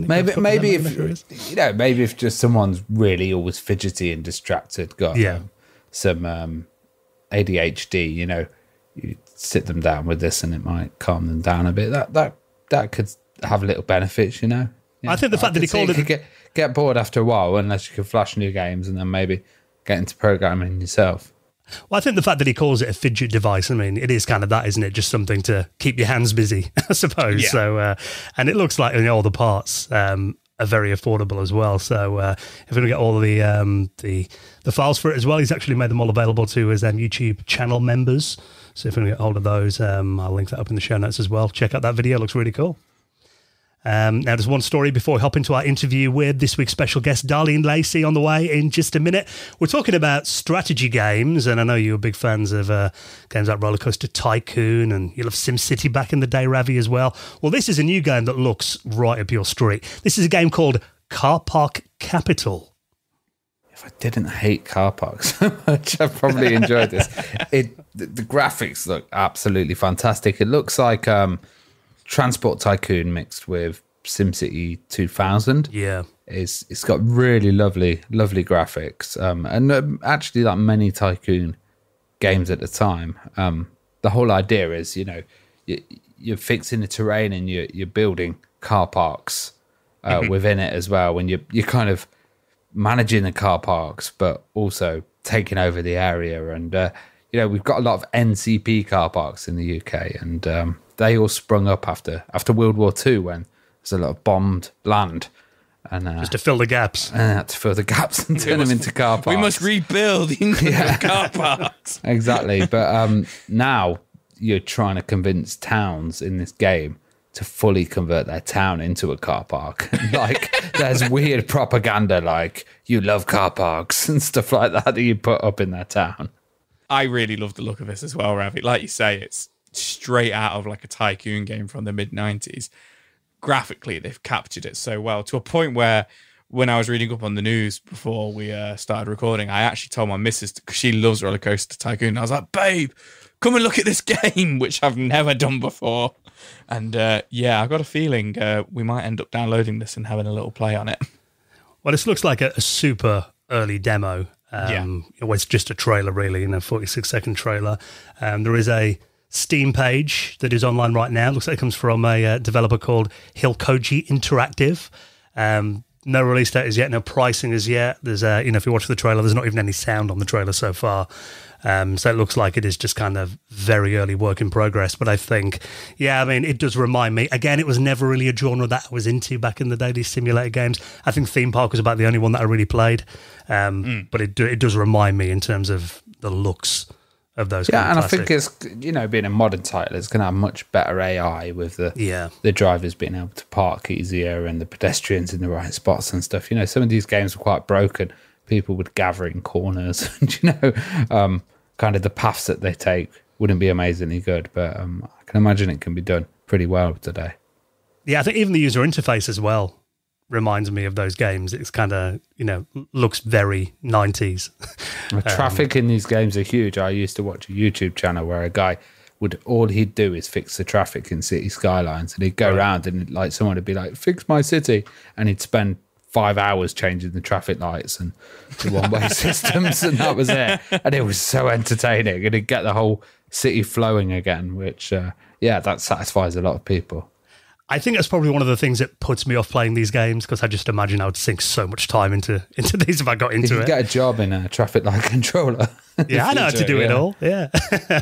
Speaker 3: Maybe if just someone's really always fidgety and distracted, got some ADHD, you sit them down with this and it might calm them down a bit. That could have little benefits, Yeah.
Speaker 1: I think the fact that he called it...
Speaker 3: Get bored after a while unless you can flash new games and then maybe get into programming yourself.
Speaker 1: Well, I think the fact that he calls it a fidget device, I mean, it is kind of that, isn't it? Just something to keep your hands busy, I suppose. Yeah. So, and it looks like all the parts are very affordable as well. So if we're going to get all the files for it as well, he's actually made them all available to his YouTube channel members. So if we're going to get hold of those, I'll link that up in the show notes as well. Check out that video. It looks really cool. Now, there's one story before we hop into our interview with this week's special guest, Darlene Lacey, on the way in just a minute. We're talking about strategy games, and I know you're big fans of games like Roller Coaster Tycoon, and you love SimCity back in the day, Ravi, as well. Well, this is a new game that looks right up your street. This is a game called Car Park Capital.
Speaker 3: If I didn't hate car parks so much, I probably enjoyed this. The graphics look absolutely fantastic. It looks like... Transport Tycoon mixed with SimCity 2000.
Speaker 1: Yeah.
Speaker 3: It's got really lovely graphics. And actually, like many Tycoon games at the time, the whole idea is, you're fixing the terrain and you're building car parks within it as well. When you're kind of managing the car parks, but also taking over the area. And, we've got a lot of NCP car parks in the UK, and they all sprung up after World War II when there's a lot of bombed land. And
Speaker 1: just to fill the gaps.
Speaker 3: To fill the gaps and turn them into car parks.
Speaker 2: We must rebuild the car parks.
Speaker 3: Exactly. But now you're trying to convince towns in this game to fully convert their town into a car park. Like, there's weird propaganda like, you love car parks and stuff like that you put up in their town.
Speaker 2: I really love the look of this as well, Ravi. Like you say, it's straight out of like a Tycoon game from the mid-90s. Graphically, they've captured it so well, to a point where when I was reading up on the news before we started recording, I actually told my missus, because she loves Roller Coaster Tycoon, I was like, babe, come and look at this game, which I've never done before. And I've got a feeling we might end up downloading this and having a little play on it.
Speaker 1: Well, this looks like a super early demo. It's just a trailer, really, 46-second trailer. There is a Steam page that is online right now. Looks like it comes from a developer called Hilkoji Interactive. No release date as yet, no pricing as yet. There's if you watch the trailer, there's not even any sound on the trailer so far. So it looks like it is just kind of very early work in progress. But I think, it does remind me. Again, it was never really a genre that I was into back in the day, these simulator games. I think Theme Park was about the only one that I really played. But it does remind me in terms of the looks of those.
Speaker 3: Yeah, and classic. I think it's, being a modern title, it's going to have much better AI with the drivers being able to park easier and the pedestrians in the right spots and stuff. Some of these games were quite broken. People would gather in corners and, kind of the paths that they take wouldn't be amazingly good. But I can imagine it can be done pretty well today.
Speaker 1: Yeah, I think even the user interface as well reminds me of those games. It's kind of, looks very 90s.
Speaker 3: Traffic in these games are huge. I used to watch a YouTube channel where a guy all he'd do is fix the traffic in city skylines, and he'd go around and like someone would be like, fix my city, and he'd spend 5 hours changing the traffic lights and the one-way systems, and that was it. And it was so entertaining, and it'd get the whole city flowing again, which that satisfies a lot of people.
Speaker 1: I think that's probably one of the things that puts me off playing these games, because I just imagine I would sink so much time into these if I got into it.
Speaker 3: You get a job in a traffic light controller.
Speaker 1: Yeah, I know how to do it all. Yeah.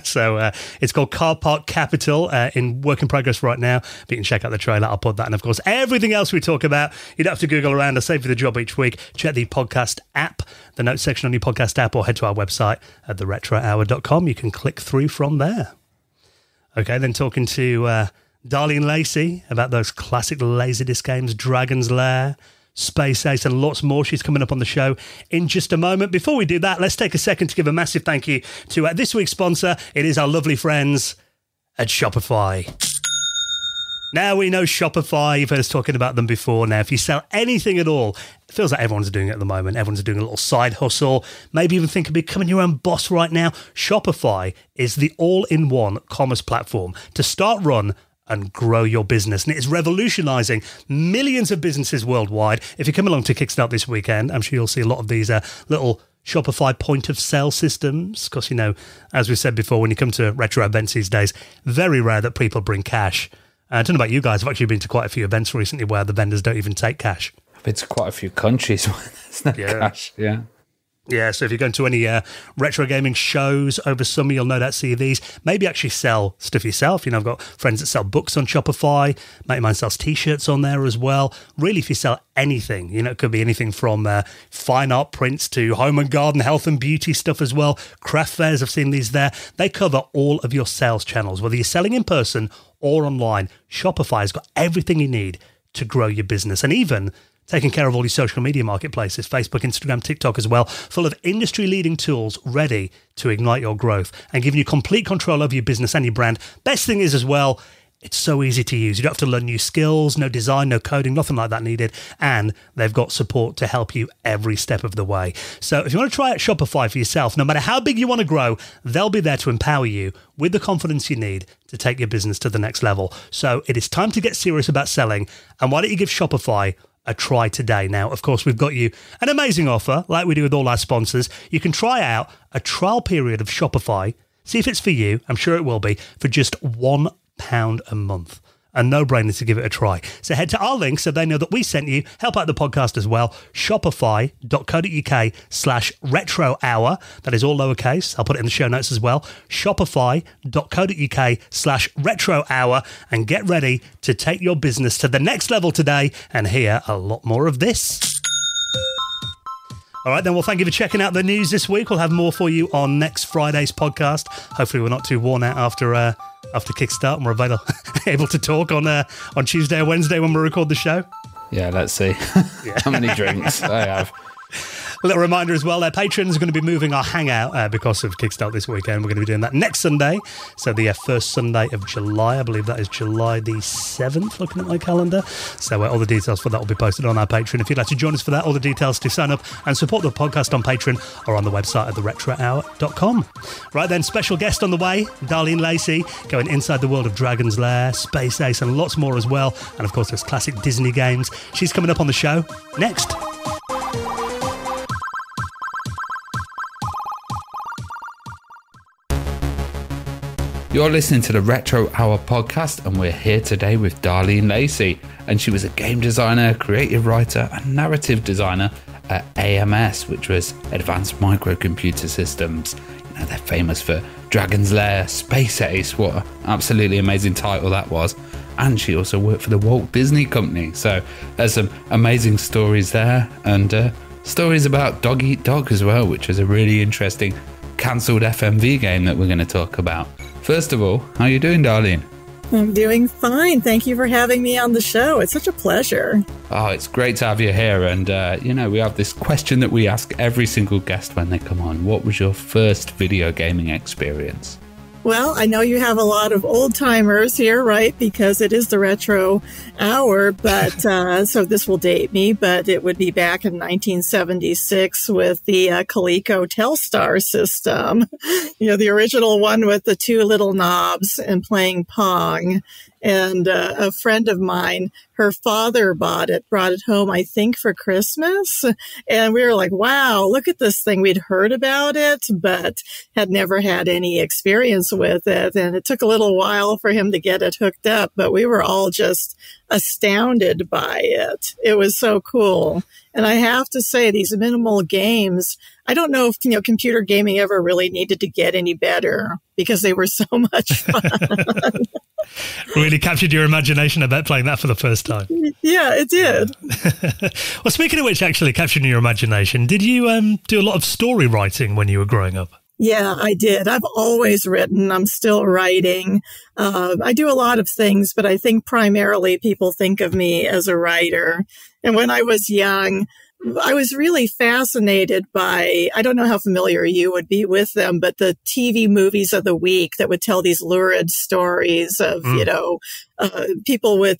Speaker 1: So it's called Car Park Capital, in work in progress right now. But you can check out the trailer. I'll put that. And of course, everything else we talk about, you don't have to Google around. I save you the job each week. Check the podcast app, the notes section on your podcast app, or head to our website at theretrohour.com. You can click through from there. Okay, then talking to Darlene Lacey about those classic Laserdisc games, Dragon's Lair, Space Ace, and lots more. She's coming up on the show in just a moment. Before we do that, let's take a second to give a massive thank you to this week's sponsor. It is our lovely friends at Shopify. Now we know Shopify. You've heard us talking about them before. Now, if you sell anything at all, it feels like everyone's doing it at the moment. Everyone's doing a little side hustle. Maybe even think of becoming your own boss right now. Shopify is the all-in-one commerce platform to start, run, and grow your business. And it is revolutionizing millions of businesses worldwide. If you come along to Kickstart this weekend, I'm sure you'll see a lot of these little Shopify point of sale systems. Because, you know, as we said before, when you come to retro events these days, very rare that people bring cash. I don't know about you guys. I've actually been to quite a few events recently where the vendors don't even take cash.
Speaker 3: I've been to quite a few countries where there's no cash. Yeah.
Speaker 1: Yeah, so if you're going to any retro gaming shows over summer, you'll no doubt see these. Maybe actually sell stuff yourself. You know, I've got friends that sell books on Shopify. Mate of mine sells T-shirts on there as well. Really, if you sell anything, you know, it could be anything from fine art prints to home and garden, health and beauty stuff as well. Craft fairs, I've seen these there. They cover all of your sales channels, whether you're selling in person or online. Shopify's got everything you need to grow your business, and even taking care of all your social media marketplaces, Facebook, Instagram, TikTok as well, full of industry-leading tools ready to ignite your growth and giving you complete control over your business and your brand. Best thing is as well, it's so easy to use. You don't have to learn new skills, no design, no coding, nothing like that needed. And they've got support to help you every step of the way. So if you want to try out Shopify for yourself, no matter how big you want to grow, they'll be there to empower you with the confidence you need to take your business to the next level. So it is time to get serious about selling. And why don't you give Shopify a try today? Now, of course, we've got you an amazing offer, like we do with all our sponsors. You can try out a trial period of Shopify, see if it's for you. I'm sure it will be, for just £1 a month. A no-brainer to give it a try. So head to our link so they know that we sent you. Help out the podcast as well. Shopify.co.uk/retro hour. That is all lowercase. I'll put it in the show notes as well. Shopify.co.uk/retro hour. And get ready to take your business to the next level today and hear a lot more of this. All right, then. Well, thank you for checking out the news this week. We'll have more for you on next Friday's podcast. Hopefully we're not too worn out after Kickstart and we're able to talk on Tuesday or Wednesday when we record the show.
Speaker 3: Yeah, let's see how many drinks I have.
Speaker 1: A little reminder as well, our patrons are going to be moving our hangout because of Kickstart this weekend. We're going to be doing that next Sunday. So the first Sunday of July, I believe that is July the 7th, looking at my calendar. So all the details for that will be posted on our Patreon. If you'd like to join us for that, all the details to sign up and support the podcast on Patreon are on the website at theretrohour.com. Right then, special guest on the way, Darlene Lacey, going inside the world of Dragon's Lair, Space Ace and lots more as well. And of course, there's classic Disney games. She's coming up on the show next.
Speaker 3: You're listening to the Retro Hour podcast, and we're here today with Darlene Lacey. And she was a game designer, creative writer, and narrative designer at AMS, which was Advanced Microcomputer Systems. You know, they're famous for Dragon's Lair, Space Ace. What an absolutely amazing title that was. And she also worked for the Walt Disney Company. So there's some amazing stories there, and stories about Dog Eat Dog as well, which is a really interesting cancelled FMV game that we're going to talk about. First of all, how are you doing, Darlene?
Speaker 4: I'm doing fine. Thank you for having me on the show. It's such a pleasure.
Speaker 3: Oh, it's great to have you here. And, we have this question that we ask every single guest when they come on. What was your first video gaming experience?
Speaker 4: Well, I know you have a lot of old timers here, right? Because it is the Retro Hour, but so this will date me, but it would be back in 1976 with the Coleco Telstar system. You know, the original one with the two little knobs and playing Pong. And a friend of mine, her father brought it home, I think, for Christmas. And we were like, wow, look at this thing. We'd heard about it, but had never had any experience with it. And it took a little while for him to get it hooked up, but we were all just astounded by it. It was so cool. And I have to say, these minimal games, I don't know if, computer gaming ever really needed to get any better because they were so much fun.
Speaker 1: Really captured your imagination about playing that for the first time.
Speaker 4: Yeah, it did.
Speaker 1: Well, speaking of which, actually capturing your imagination, did you do a lot of story writing when you were growing up?
Speaker 4: Yeah, I did. I've always written. I'm still writing. I do a lot of things, but I think primarily people think of me as a writer. And when I was young, I was really fascinated by, I don't know how familiar you would be with them, but the TV movies of the week that would tell these lurid stories of, people with,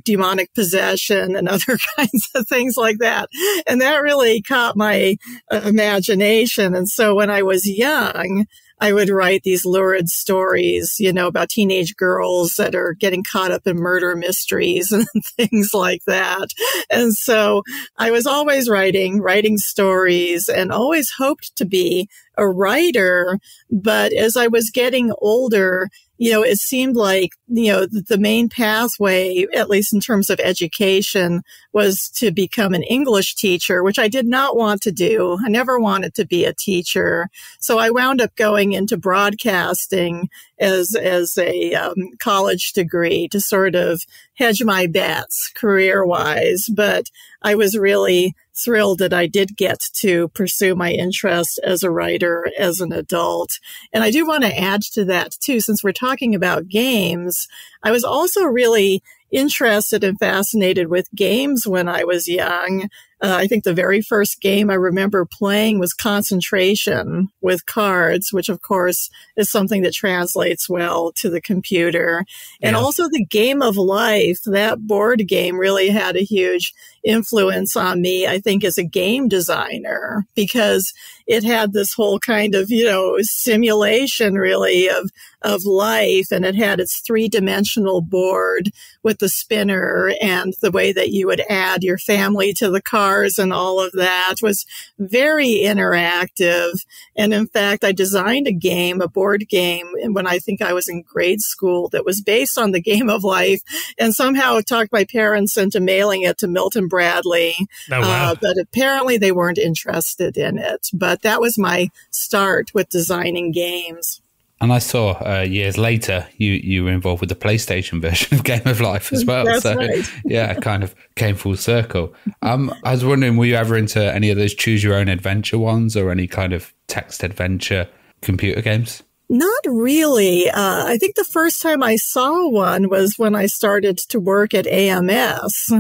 Speaker 4: demonic possession and other kinds of things like that. And that really caught my imagination. And so when I was young, I would write these lurid stories, you know, about teenage girls that are getting caught up in murder mysteries and things like that. And so I was always writing stories and always hoped to be a writer. But as I was getting older, you know, it seemed like, you know, the main pathway, at least in terms of education, was to become an English teacher, which I did not want to do. I never wanted to be a teacher. So I wound up going into broadcasting as a college degree to sort of hedge my bets career-wise. But I was really thrilled that I did get to pursue my interest as a writer as an adult. And I do want to add to that too, since we're talking about games, I was also really interested and fascinated with games when I was young. I think the very first game I remember playing was Concentration with cards, which of course is something that translates well to the computer. And also the Game of Life, that board game really had a huge influence on me, I think, as a game designer, because it had this whole kind of, you know, simulation really of life. And it had its 3-dimensional board with the spinner, and the way that you would add your family to the cars and all of that was very interactive. And in fact, I designed a board game, when I think I was in grade school, that was based on the Game of Life, and somehow talked my parents into mailing it to Milton Bradley.
Speaker 1: Oh, wow.
Speaker 4: But apparently they weren't interested in it. But that was my start with designing games.
Speaker 3: And I saw years later you were involved with the PlayStation version of Game of Life as well.
Speaker 4: That's
Speaker 3: so
Speaker 4: right.
Speaker 3: Yeah, it kind of came full circle. I was wondering, were you ever into any of those choose your own adventure ones, or any kind of text adventure computer games?
Speaker 4: Not really. I think the first time I saw one was when I started to work at AMS.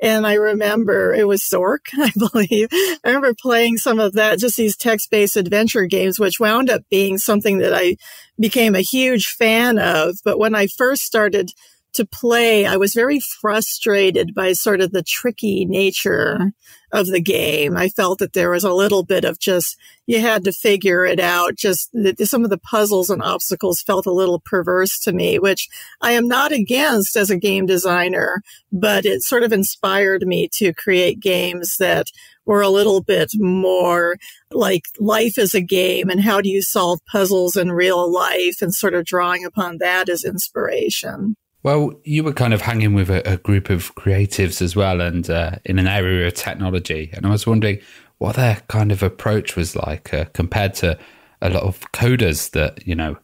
Speaker 4: And I remember it was Zork, I believe. I remember playing some of that, just these text-based adventure games, which wound up being something that I became a huge fan of. But when I first started to play, I was very frustrated by sort of the tricky nature of the game. I felt that there was a little bit of just, you had to figure it out. Just some of the puzzles and obstacles felt a little perverse to me, which I am not against as a game designer, but it sort of inspired me to create games that were a little bit more like life is a game, and how do you solve puzzles in real life, and sort of drawing upon that as inspiration.
Speaker 3: Well, you were kind of hanging with a group of creatives as well, and in an area of technology. And I was wondering what their kind of approach was like compared to a lot of coders that, you know,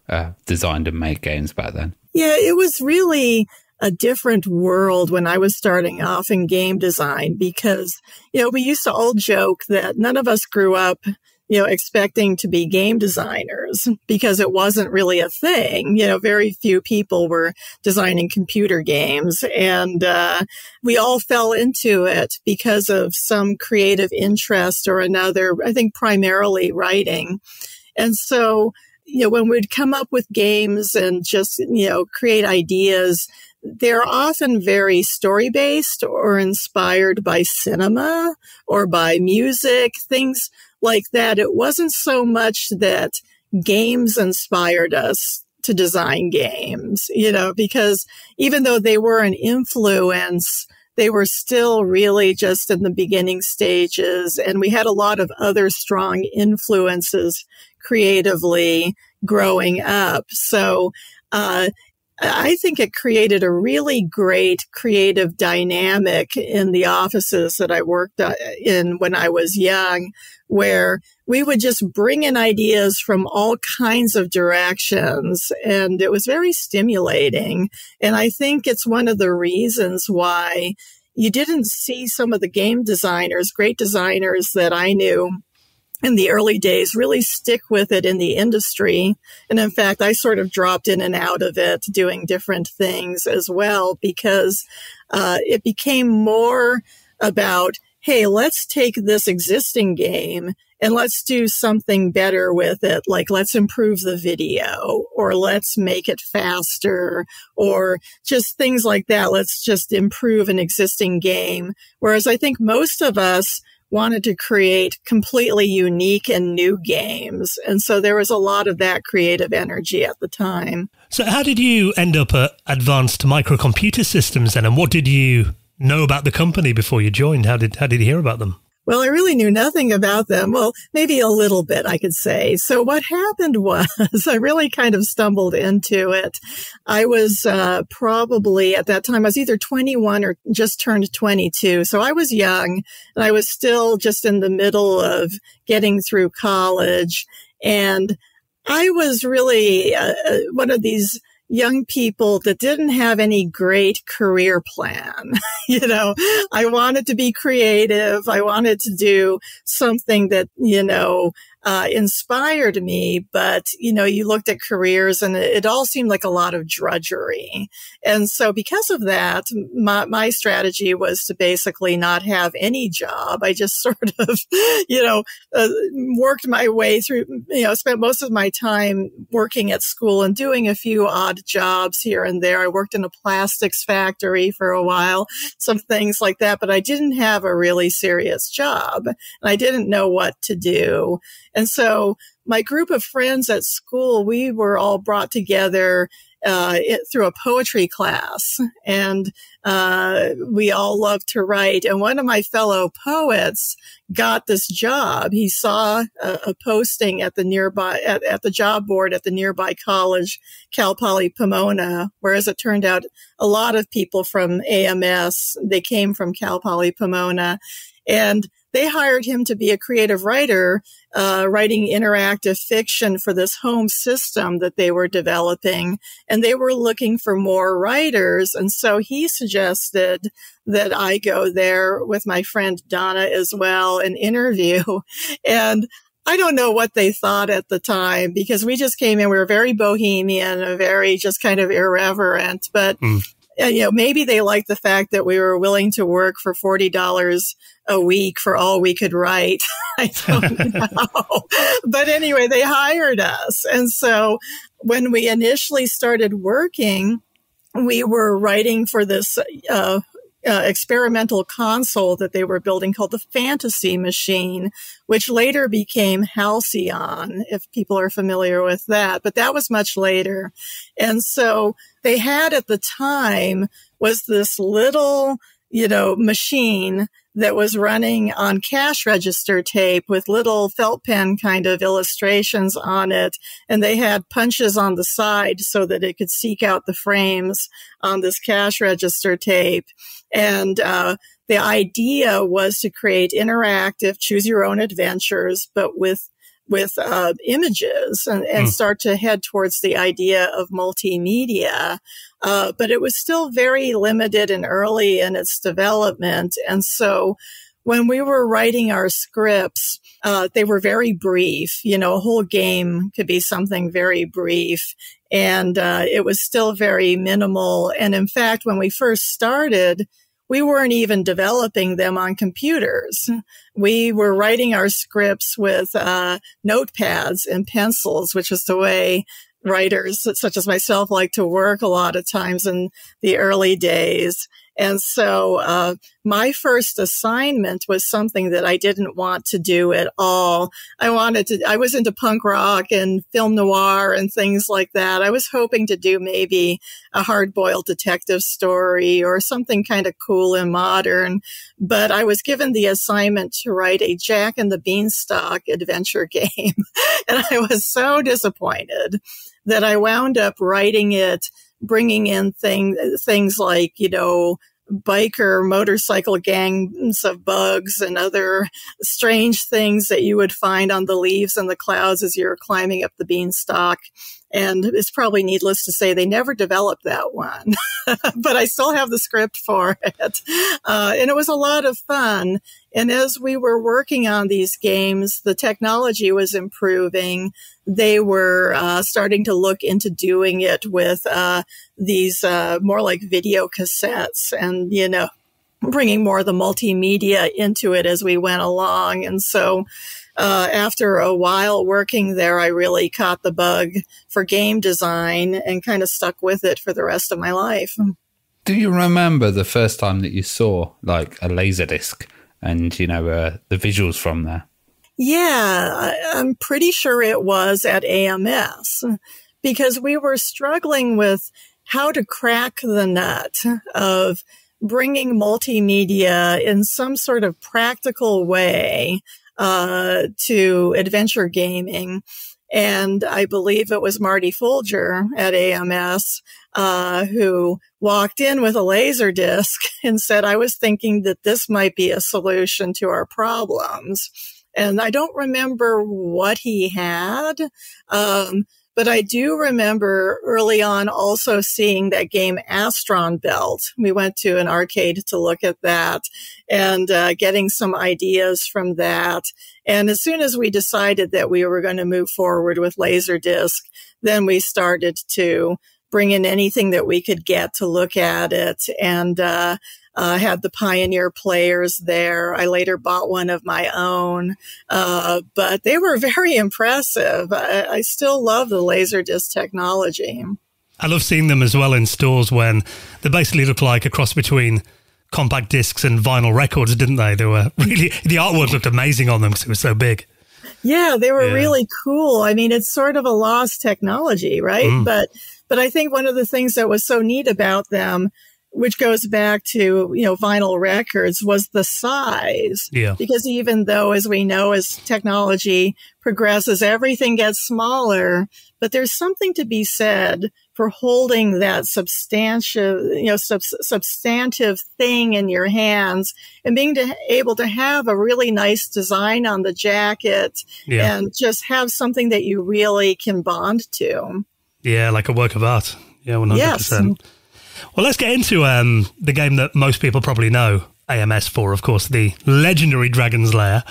Speaker 3: designed and made games back then. Yeah,
Speaker 4: it was really a different world when I was starting off in game design, because, you know, we used to all joke that none of us grew up, you know, expecting to be game designers, because it wasn't really a thing. You know, very few people were designing computer games, and we all fell into it because of some creative interest or another, I think primarily writing. And so, you know, when we'd come up with games and just, you know, create ideas, they're often very story-based or inspired by cinema or by music, things like that. It wasn't so much that games inspired us to design games, you know, because even though they were an influence, they were still really just in the beginning stages. And we had a lot of other strong influences creatively growing up. So, I think it created a really great creative dynamic in the offices that I worked in when I was young, where we would just bring in ideas from all kinds of directions. And it was very stimulating. And I think it's one of the reasons why you didn't see some of the game designers, great designers that I knew in the early days, really stick with it in the industry. And in fact, I sort of dropped in and out of it, doing different things as well, because it became more about, hey, let's take this existing game and let's do something better with it. Like, let's improve the video, or let's make it faster, or just things like that. Let's just improve an existing game. Whereas I think most of us wanted to create completely unique and new games. And so there was a lot of that creative energy at the time.
Speaker 1: So how did you end up at Advanced Microcomputer Systems then? And what did you know about the company before you joined? How did you hear about them?
Speaker 4: Well, I really knew nothing about them. Well, maybe a little bit, I could say. So what happened was I really kind of stumbled into it. I was probably at that time, I was either 21 or just turned 22. So I was young and I was still just in the middle of getting through college. And I was really one of these young people that didn't have any great career plan. You know, I wanted to be creative. I wanted to do something that, inspired me. But, you looked at careers and it all seemed like a lot of drudgery. And so because of that, my strategy was to basically not have any job. I just sort of, worked my way through, spent most of my time working at school and doing a few odd jobs here and there. I worked in a plastics factory for a while, some things like that, but I didn't have a really serious job and I didn't know what to do. And so my group of friends at school, we were all brought together through a poetry class, and we all loved to write. And one of my fellow poets got this job. He saw a posting at the nearby at the job board at the nearby college, Cal Poly Pomona. Whereas it turned out a lot of people from AMS, they came from Cal Poly Pomona, and they hired him to be a creative writer, writing interactive fiction for this home system that they were developing. And they were looking for more writers. And so he suggested that I go there with my friend Donna as well and interview. And I don't know what they thought at the time because we just came in, we were very bohemian, very just kind of irreverent, but maybe they liked the fact that we were willing to work for $40 a week for all we could write. I don't know. But anyway, they hired us. And so when we initially started working, we were writing for this experimental console that they were building called the Fantasy Machine, which later became Halcyon, if people are familiar with that. But that was much later. And so they had at the time was this little, machine that was running on cash register tape with little felt pen kind of illustrations on it. And they had punches on the side so that it could seek out the frames on this cash register tape. And the idea was to create interactive, choose your own adventures, but with images and start to head towards the idea of multimedia. But it was still very limited and early in its development. And so when we were writing our scripts, they were very brief. A whole game could be something very brief. And it was still very minimal. And in fact, when we first started, we weren't even developing them on computers. We were writing our scripts with notepads and pencils, which is the way writers such as myself like to work a lot of times in the early days. And so my first assignment was something that I didn't want to do at all. I was into punk rock and film noir and things like that. I was hoping to do maybe a hard-boiled detective story or something kind of cool and modern. But I was given the assignment to write a Jack and the Beanstalk adventure game. And I was so disappointed that I wound up writing it, bringing in things like, biker motorcycle gangs of bugs and other strange things that you would find on the leaves and the clouds as you're climbing up the beanstalk. And it's probably needless to say they never developed that one, but I still have the script for it. And it was a lot of fun. And as we were working on these games, the technology was improving. They were starting to look into doing it with these more like video cassettes and, bringing more of the multimedia into it as we went along. And so after a while working there, I really caught the bug for game design and kind of stuck with it for the rest of my life.
Speaker 3: Do you remember the first time that you saw like a Laserdisc and, you know, the visuals from there.
Speaker 4: Yeah, I'm pretty sure it was at AMS, because we were struggling with how to crack the nut of bringing multimedia in some sort of practical way to adventure gaming. And I believe it was Marty Folger at AMS who walked in with a laser disc and said, I was thinking that this might be a solution to our problems. And I don't remember what he had, but I do remember early on also seeing that game Astron Belt. We went to an arcade to look at that and getting some ideas from that. And as soon as we decided that we were going to move forward with Laserdisc, then we started to bring in anything that we could get to look at it, and had the Pioneer players there. I later bought one of my own, but they were very impressive. I still love the Laserdisc technology.
Speaker 1: I love seeing them as well in stores when they basically look like a cross between compact discs and vinyl records, didn't they? They were really, the artwork looked amazing on them because it was so big.
Speaker 4: Yeah, they were really cool. I mean, it's sort of a lost technology, right? But I think one of the things that was so neat about them, which goes back to, you know, vinyl records, was the size. Yeah. Because even though, as we know, as technology progresses, everything gets smaller, but there's something to be said for holding that substantive thing in your hands and being able to have a really nice design on the jacket and just have something that you really can bond to. Yeah,
Speaker 1: like a work of art. Yeah, 100%. Yes. Well, let's get into the game that most people probably know AMS for, of course, the legendary Dragon's Lair.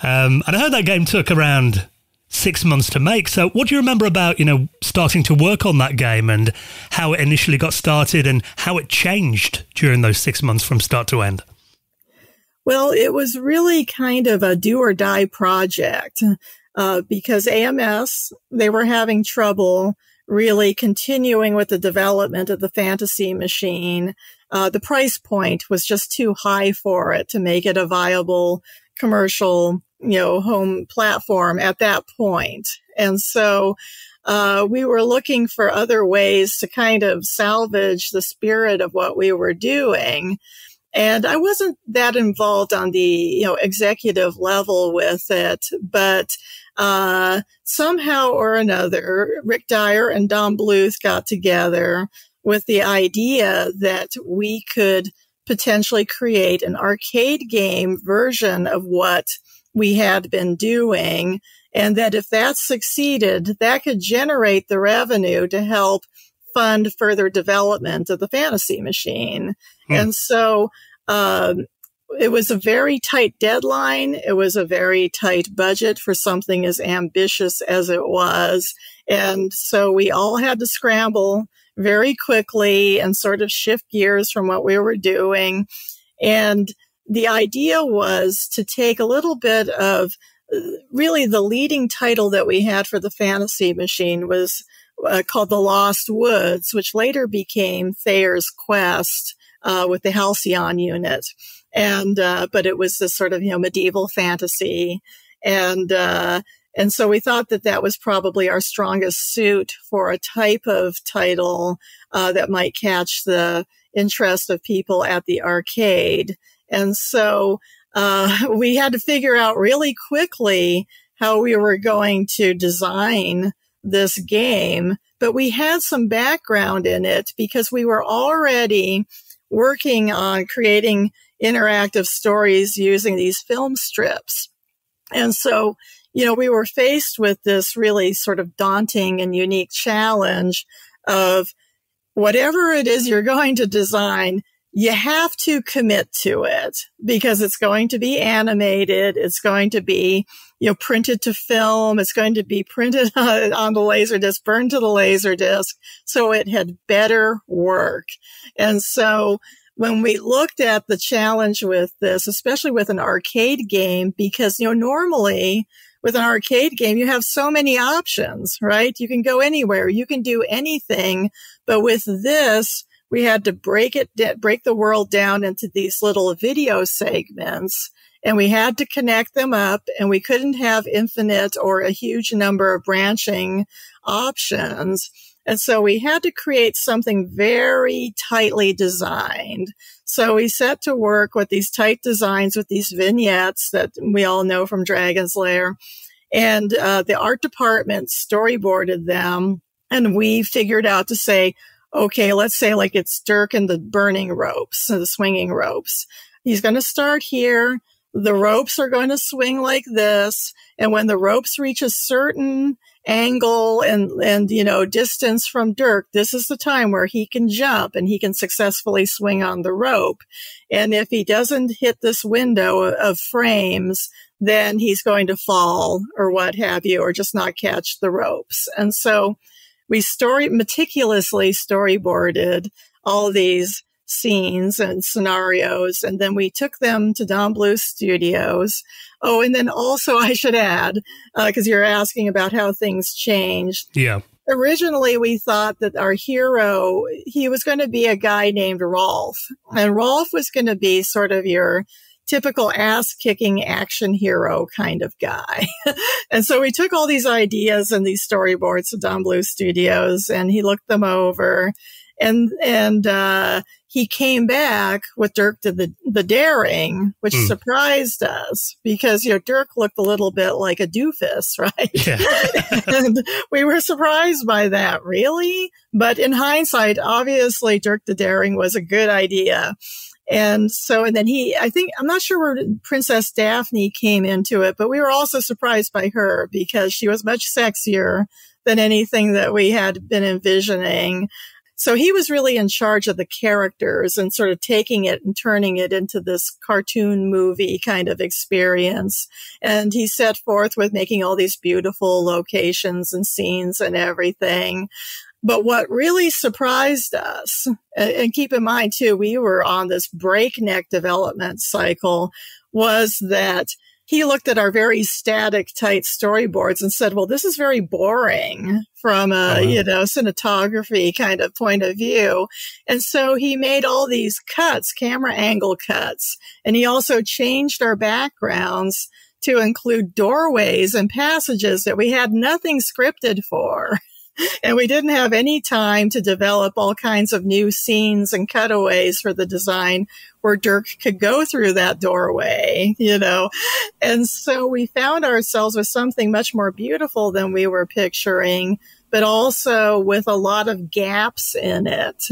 Speaker 1: And I heard that game took around 6 months to make. So what do you remember about, you know, starting to work on that game and how it initially got started and how it changed during those 6 months from start to end?
Speaker 4: Well, it was really kind of a do or die project because AMS, they were having trouble really continuing with the development of the fantasy machine. The price point was just too high for it to make it a viable commercial, you know, home platform at that point. And so we were looking for other ways to kind of salvage the spirit of what we were doing. And I wasn't that involved on the, you know, executive level with it, but somehow or another, Rick Dyer and Don Bluth got together with the idea that we could potentially create an arcade game version of what we had been doing, and that if that succeeded, that could generate the revenue to help fund further development of the fantasy machine. And so it was a very tight deadline. It was a very tight budget for something as ambitious as it was. And so we all had to scramble very quickly and sort of shift gears from what we were doing. And the idea was to take a little bit of really the leading title that we had for the fantasy machine was called The Lost Woods, which later became Thayer's Quest with the Halcyon unit. And, but it was this sort of, you know, medieval fantasy. And so we thought that that was probably our strongest suit for a type of title, that might catch the interest of people at the arcade. And so, we had to figure out really quickly how we were going to design this game, but we had some background in it because we were already working on creating interactive stories using these film strips. And so, you know, we were faced with this really sort of daunting and unique challenge of whatever it is you're going to design, you have to commit to it because it's going to be animated. It's going to be, you know, printed to film. It's going to be printed on the Laserdisc, burned to the Laserdisc. So it had better work. And so when we looked at the challenge with this, especially with an arcade game, because, you know, normally with an arcade game, you have so many options, right? You can go anywhere. You can do anything. But with this, we had to break the world down into these little video segments and we had to connect them up, and we couldn't have infinite or a huge number of branching options. And so we had to create something very tightly designed. So we set to work with these tight designs with these vignettes that we all know from Dragon's Lair. And the art department storyboarded them. And we figured out to say, okay, let's say like it's Dirk and the burning ropes, the swinging ropes. He's going to start here. The ropes are going to swing like this. And when the ropes reach a certain angle and, you know, distance from Dirk, this is the time where he can jump and he can successfully swing on the rope. And if he doesn't hit this window of frames, then he's going to fall or what have you, or just not catch the ropes. And so we meticulously storyboarded all these scenes and scenarios, and then we took them to Don Bluth Studios. Oh, and then also I should add, because you're asking about how things changed.
Speaker 1: Yeah.
Speaker 4: Originally, we thought that our hero, he was going to be a guy named Rolf, and Rolf was going to be sort of your typical ass-kicking action hero kind of guy. And so we took all these ideas and these storyboards to Don Bluth Studios, and he looked them over, and he came back with Dirk the Daring, which surprised us because, you know, Dirk looked a little bit like a doofus, right?
Speaker 1: Yeah.
Speaker 4: And we were surprised by that, really. But in hindsight, obviously, Dirk the Daring was a good idea. And so, and then I'm not sure where Princess Daphne came into it, but we were also surprised by her because she was much sexier than anything that we had been envisioning. So he was really in charge of the characters and sort of taking it and turning it into this cartoon movie kind of experience. And he set forth with making all these beautiful locations and scenes and everything. But what really surprised us, and keep in mind too, we were on this breakneck development cycle, was that he looked at our very static, tight storyboards and said, well, this is very boring from a, you know, cinematography kind of point of view. And so he made all these cuts, camera angle cuts. And he also changed our backgrounds to include doorways and passages that we had nothing scripted for. And we didn't have any time to develop all kinds of new scenes and cutaways for the design where Dirk could go through that doorway, you know. And so we found ourselves with something much more beautiful than we were picturing, but also with a lot of gaps in it,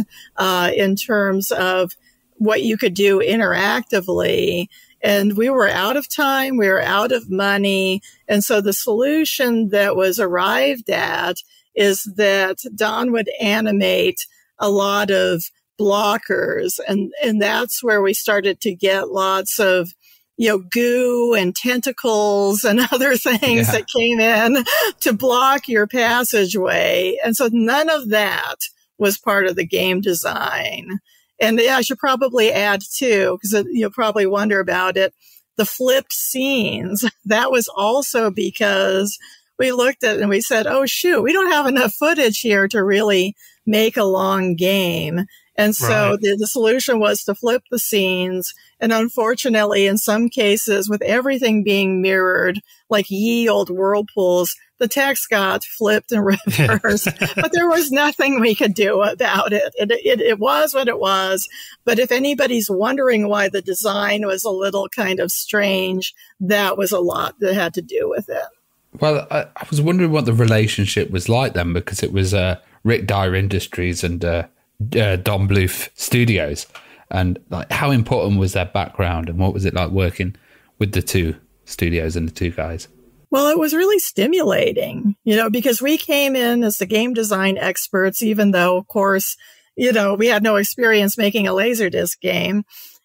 Speaker 4: in terms of what you could do interactively. And we were out of time. We were out of money. And so the solution that was arrived at is that Don would animate a lot of blockers. And that's where we started to get lots of, you know, goo and tentacles and other things that came in to block your passageway. And so none of that was part of the game design. And I should probably add too, because you'll probably wonder about it, the flipped scenes. That was also because we looked at it and we said, oh, shoot, we don't have enough footage here to really make a long game. And so the solution was to flip the scenes. And unfortunately, in some cases, with everything being mirrored, like ye old whirlpools, the text got flipped and reversed. But there was nothing we could do about it. It was what it was. But if anybody's wondering why the design was a little kind of strange, that was a lot that had to do with it.
Speaker 3: Well, I was wondering what the relationship was like then, because it was Rick Dyer Industries and Don Bluth Studios, and like how important was their background, and what was it like working with the two studios and the two guys?
Speaker 4: Well, it was really stimulating, you know, because we came in as the game design experts, even though, of course, you know, we had no experience making a Laserdisc game.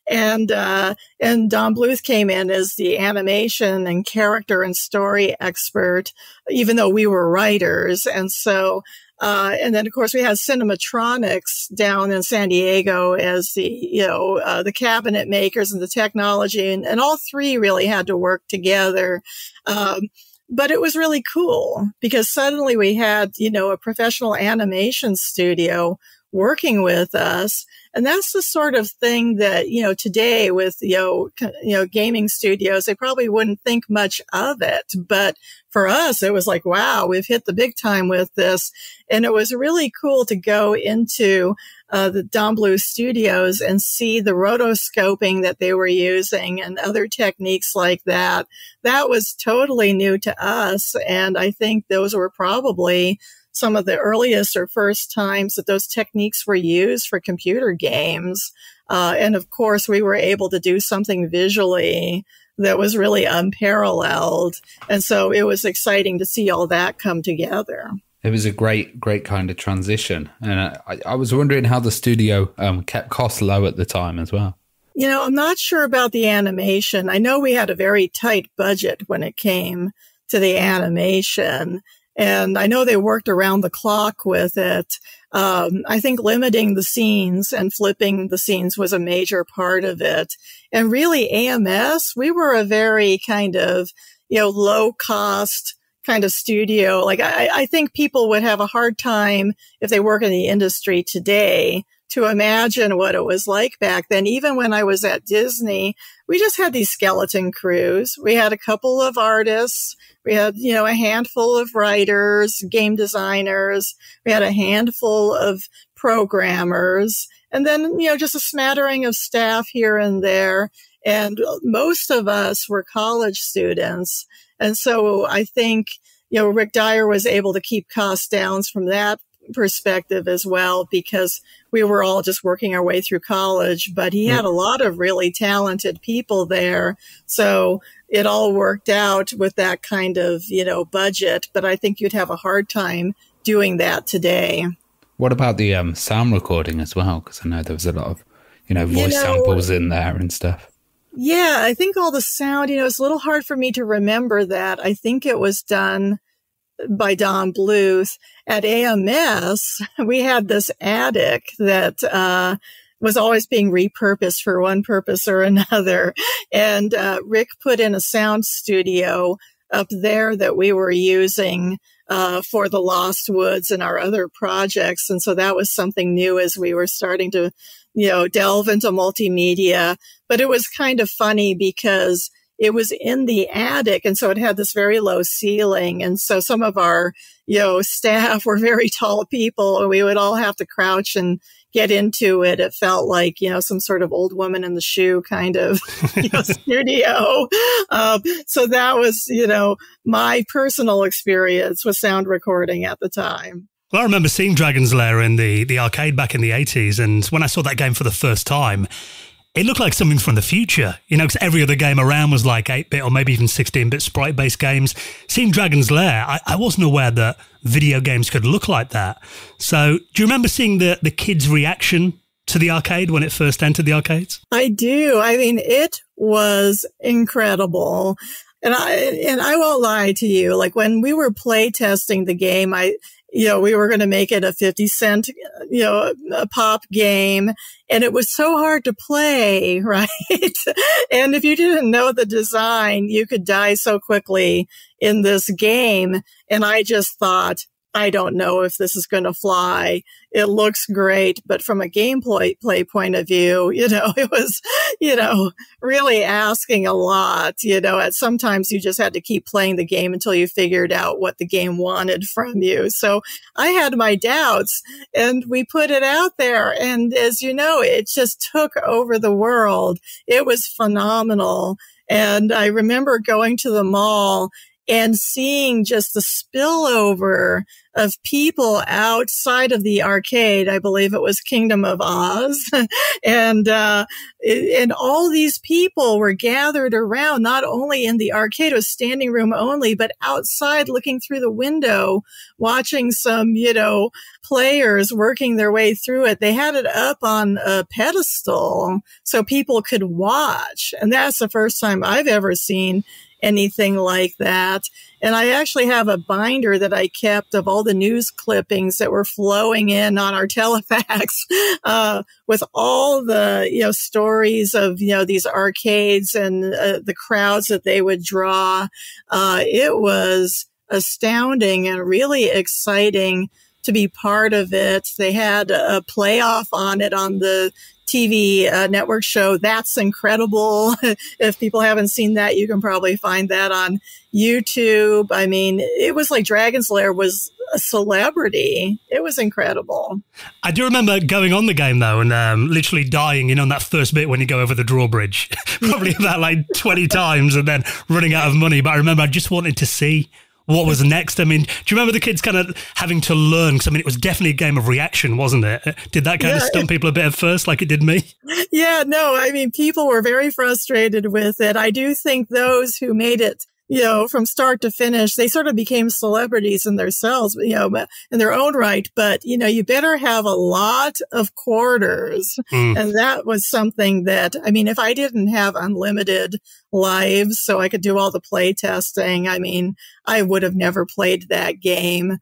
Speaker 4: And Don Bluth came in as the animation and character and story expert, even though we were writers. And so, and then of course we had Cinematronics down in San Diego as the, you know, the cabinet makers and the technology, and all three really had to work together. But it was really cool because suddenly we had, you know, a professional animation studio working with us. And that's the sort of thing that, today with, gaming studios, they probably wouldn't think much of it. But for us, it was like, wow, we've hit the big time with this. And it was really cool to go into the Don Bluth studios and see the rotoscoping that they were using and other techniques like that. That was totally new to us. And I think those were probably some of the earliest or first times that those techniques were used for computer games. And of course, we were able to do something visually that was really unparalleled. And so it was exciting to see all that come together.
Speaker 3: It was a great kind of transition. And I was wondering how the studio kept costs low at the time as well.
Speaker 4: I'm not sure about the animation. I know we had a very tight budget when it came to the animation. And I know they worked around the clock with it. I think limiting the scenes and flipping the scenes was a major part of it. And really, AMS, we were a very kind of, low cost kind of studio. Like, I think people would have a hard time if they work in the industry today to imagine what it was like back then. Even when I was at Disney, we just had these skeleton crews. We had a couple of artists. We had, a handful of writers, game designers. We had a handful of programmers, and then, just a smattering of staff here and there. And most of us were college students. And so I think, Rick Dyer was able to keep costs down from that perspective as well, because we were all just working our way through college, but he had a lot of really talented people there. So it all worked out with that kind of, budget. But I think you'd have a hard time doing that today.
Speaker 3: What about the sound recording as well? Because I know there was a lot of, voice samples in there and stuff.
Speaker 4: Yeah, I think all the sound, it's a little hard for me to remember that. I think it was done by Don Bluth. At AMS, we had this attic that was always being repurposed for one purpose or another. And Rick put in a sound studio up there that we were using for the Lost Woods and our other projects. And so that was something new as we were starting to, delve into multimedia. But it was kind of funny because it was in the attic, and so it had this very low ceiling. And so some of our, staff were very tall people, and we would all have to crouch and get into it. It felt like, some sort of old woman in the shoe kind of studio. So that was, my personal experience with sound recording at the time.
Speaker 1: Well, I remember seeing Dragon's Lair in the arcade back in the 80s, and when I saw that game for the first time, it looked like something from the future, because every other game around was like 8-bit or maybe even 16-bit sprite-based games. Seeing Dragon's Lair, I wasn't aware that video games could look like that. So do you remember seeing the kids' reaction to the arcade when it first entered the arcades?
Speaker 4: I do. I mean, it was incredible. And I won't lie to you, like when we were play testing the game, we were going to make it a 50-cent, a pop game. And it was so hard to play, right? And if you didn't know the design, you could die so quickly in this game. And I just thought, I don't know if this is going to fly. It looks great, but from a gameplay point of view, it was, really asking a lot. Sometimes you just had to keep playing the game until you figured out what the game wanted from you. So I had my doubts, and we put it out there. And as you know, it just took over the world. It was phenomenal. And I remember going to the mall and seeing just the spillover of people outside of the arcade. I believe it was Kingdom of Oz. And all these people were gathered around, not only in the arcade, it was standing room only, but outside looking through the window, watching some, players working their way through it. They had it up on a pedestal so people could watch. And that's the first time I've ever seen anything like that. And I actually have a binder that I kept of all the news clippings that were flowing in on our telefax, with all the, stories of, these arcades and the crowds that they would draw. It was astounding and really exciting to be part of it. They had a playoff on it on the TV network show. That's Incredible. If people haven't seen that, you can probably find that on YouTube. I mean, it was like Dragon's Lair was a celebrity. It was incredible.
Speaker 1: I do remember going on the game, though, and literally dying, on that first bit when you go over the drawbridge, probably about like 20 times and then running out of money. But I remember I just wanted to see what was next. I mean, do you remember the kids kind of having to learn? Because, I mean, it was definitely a game of reaction, wasn't it? Did that kind of stump people a bit at first like it did me?
Speaker 4: Yeah, no, I mean, people were very frustrated with it. I do think those who made it, from start to finish, they sort of became celebrities in themselves, in their own right. But, you better have a lot of quarters. And that was something that, I mean, if I didn't have unlimited lives so I could do all the play testing, I mean, I would have never played that game.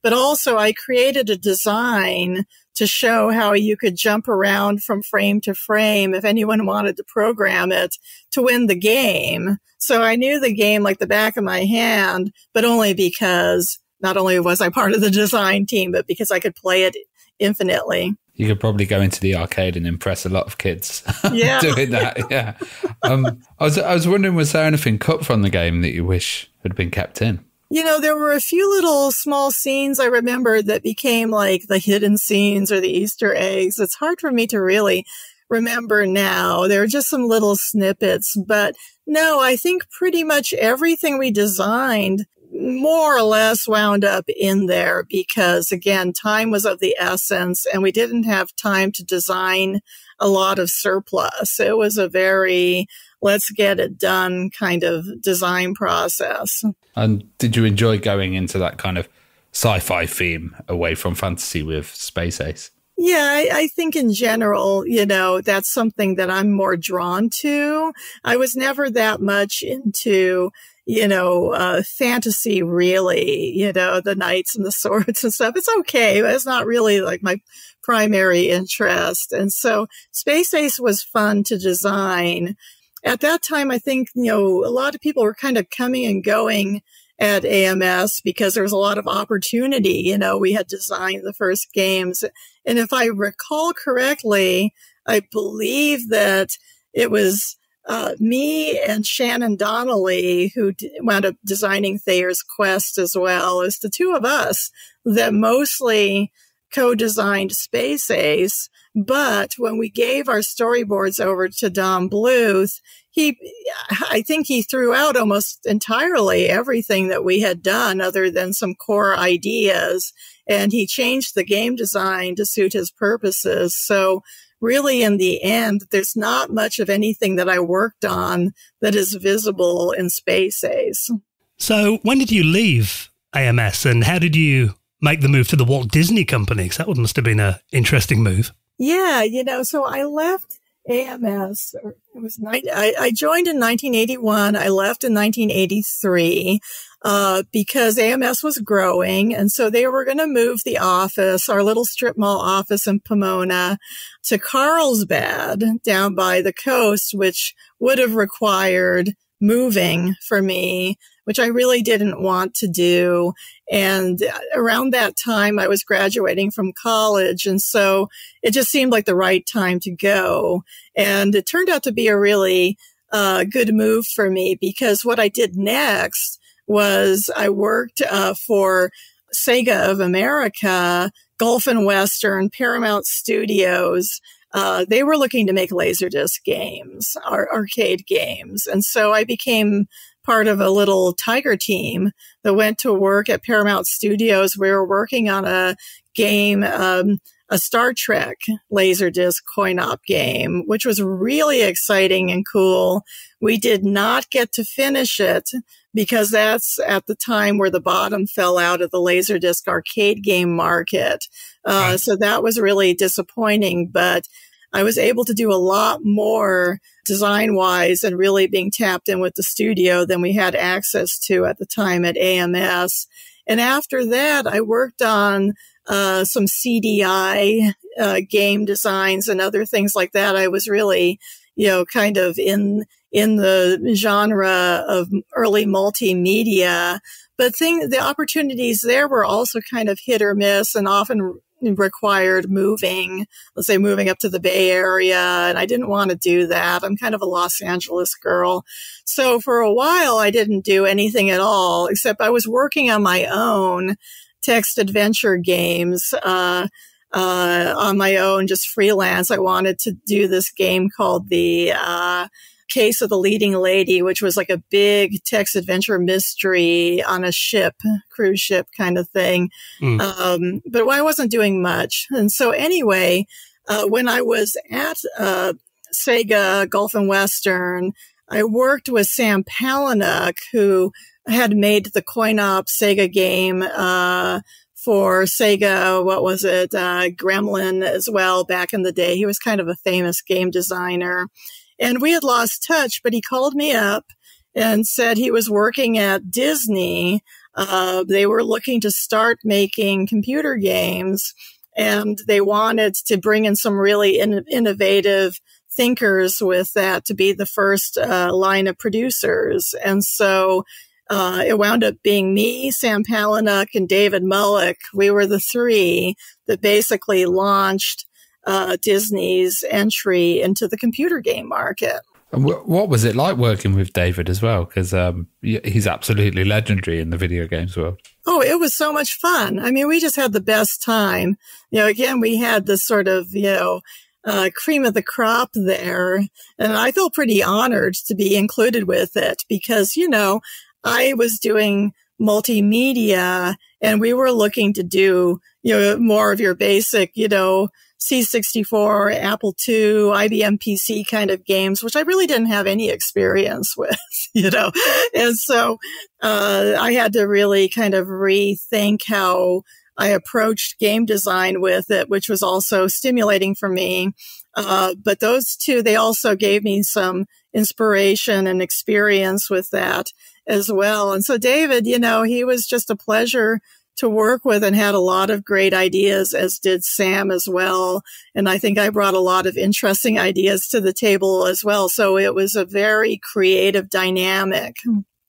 Speaker 4: But also I created a design to show how you could jump around from frame to frame if anyone wanted to program it to win the game. So I knew the game like the back of my hand, but only because not only was I part of the design team, but because I could play it infinitely.
Speaker 3: You could probably go into the arcade and impress a lot of kids doing that. Yeah. I was wondering, was there anything cut from the game that you wish had been kept in?
Speaker 4: There were a few little small scenes I remember that became like the hidden scenes or the Easter eggs. It's hard for me to really remember now. There are just some little snippets, but no, I think pretty much everything we designed more or less wound up in there because, again, time was of the essence and we didn't have time to design a lot of surplus. It was a very let's get it done kind of design process.
Speaker 3: And did you enjoy going into that kind of sci-fi theme away from fantasy with Space Ace?
Speaker 4: Yeah, I think in general, that's something that I'm more drawn to. I was never that much into, fantasy really, the knights and the swords and stuff. It's okay, but it's not really like my primary interest. And so Space Ace was fun to design. At that time, I think, a lot of people were kind of coming and going at AMS because there was a lot of opportunity. We had designed the first games. And if I recall correctly, I believe that it was me and Shannon Donnelly who wound up designing Thayer's Quest as well. It was the two of us that mostly co-designed Space Ace. But when we gave our storyboards over to Don Bluth, I think he threw out almost entirely everything that we had done other than some core ideas. And he changed the game design to suit his purposes. So really, in the end, there's not much of anything that I worked on that is visible in Space Ace.
Speaker 1: So when did you leave AMS and how did you make the move to the Walt Disney Company? Because that must have been an interesting move.
Speaker 4: Yeah, so I left AMS. I joined in 1981. I left in 1983 because AMS was growing. And so they were going to move the office, our little strip mall office in Pomona, to Carlsbad down by the coast, which would have required moving for me, which I really didn't want to do. And around that time, I was graduating from college. And so it just seemed like the right time to go. And it turned out to be a really good move for me because what I did next was I worked for Sega of America, Gulf and Western, Paramount Studios. They were looking to make Laserdisc games, arcade games. And so I became part of a little Tiger team that went to work at Paramount Studios. We were working on a game, a Star Trek Laserdisc coin-op game, which was really exciting and cool. We did not get to finish it because that's at the time where the bottom fell out of the Laserdisc arcade game market. So that was really disappointing, but I was able to do a lot more design-wise and really being tapped in with the studio than we had access to at the time at AMS. And after that, I worked on some CDI game designs and other things like that. I was really, kind of in the genre of early multimedia. But the opportunities there were also kind of hit or miss and often required moving, let's say moving up to the Bay Area. And I didn't want to do that. I'm kind of a Los Angeles girl. So for a while, I didn't do anything at all, except I was working on my own text adventure games, on my own, just freelance. I wanted to do this game called the, Case of the Leading Lady, which was like a big text adventure mystery on a ship, cruise ship kind of thing. But I wasn't doing much. And so anyway, when I was at Sega Gulf and Western, I worked with Sam Palahniuk, who had made the coin-op Sega game for Sega, what was it, Gremlin as well back in the day. He was kind of a famous game designer. And we had lost touch, but he called me up and said he was working at Disney. They were looking to start making computer games, and they wanted to bring in some really innovative thinkers with that to be the first line of producers. And so it wound up being me, Sam Palahniuk, and David Mullick. We were the three that basically launched Disney's entry into the computer game market.
Speaker 3: And what was it like working with David as well? Because he's absolutely legendary in the video games world.
Speaker 4: Oh, it was so much fun. I mean, we just had the best time. Again, we had this sort of, cream of the crop there. And I felt pretty honored to be included with it because, I was doing multimedia and we were looking to do, more of your basic, C64, Apple II, IBM PC kind of games, which I really didn't have any experience with, And so I had to really kind of rethink how I approached game design with it, which was also stimulating for me. But those two, they also gave me some inspiration and experience with that as well. And so David, he was just a pleasure to work with and had a lot of great ideas, as did Sam as well. And I think I brought a lot of interesting ideas to the table as well. So it was a very creative dynamic.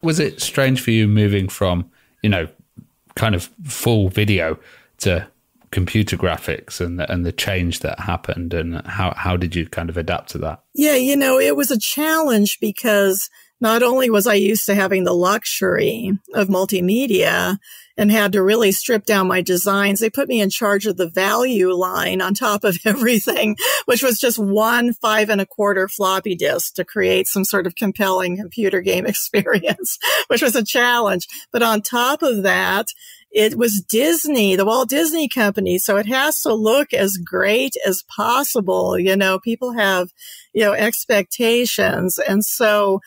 Speaker 3: Was it strange for you moving from, kind of full video to computer graphics and the change that happened? And how did you kind of adapt to that?
Speaker 4: Yeah, it was a challenge because not only was I used to having the luxury of multimedia and had to really strip down my designs, they put me in charge of the value line on top of everything, which was just one 5 1/4 floppy disk to create some sort of compelling computer game experience, which was a challenge. But on top of that, it was Disney, the Walt Disney Company. So it has to look as great as possible. People have, expectations. And so,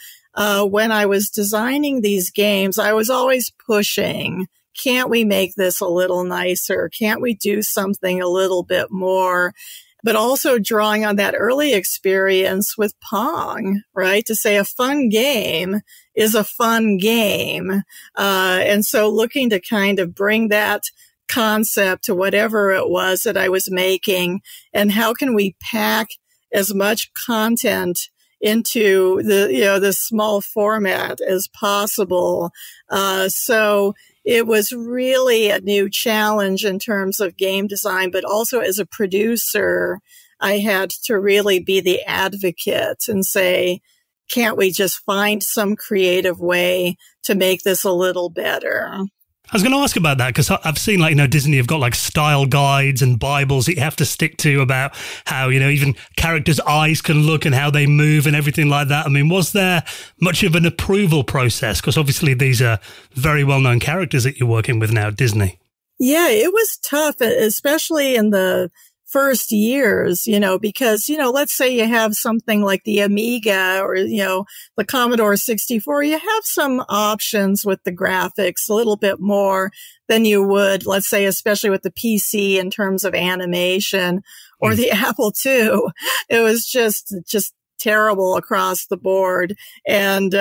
Speaker 4: when I was designing these games, I was always pushing, can't we make this a little nicer? Can't we do something a little bit more? But also drawing on that early experience with Pong, right? To say a fun game is a fun game. And so looking to kind of bring that concept to whatever it was that I was making, and how can we pack as much content into the small format as possible. So it was really a new challenge in terms of game design, but also as a producer, I had to really be the advocate and say, can't we just find some creative way to make this a little better?
Speaker 1: I was going to ask about that because I've seen Disney have got style guides and Bibles that you have to stick to about how, even characters' eyes can look and how they move and everything like that. I mean, was there much of an approval process? Because obviously these are very well-known characters that you're working with now at Disney.
Speaker 4: Yeah, it was tough, especially in the first years, because, let's say you have something like the Amiga or, the Commodore 64, you have some options with the graphics, a little bit more than you would, let's say, especially with the PC in terms of animation or the Apple II. It was just terrible across the board. And,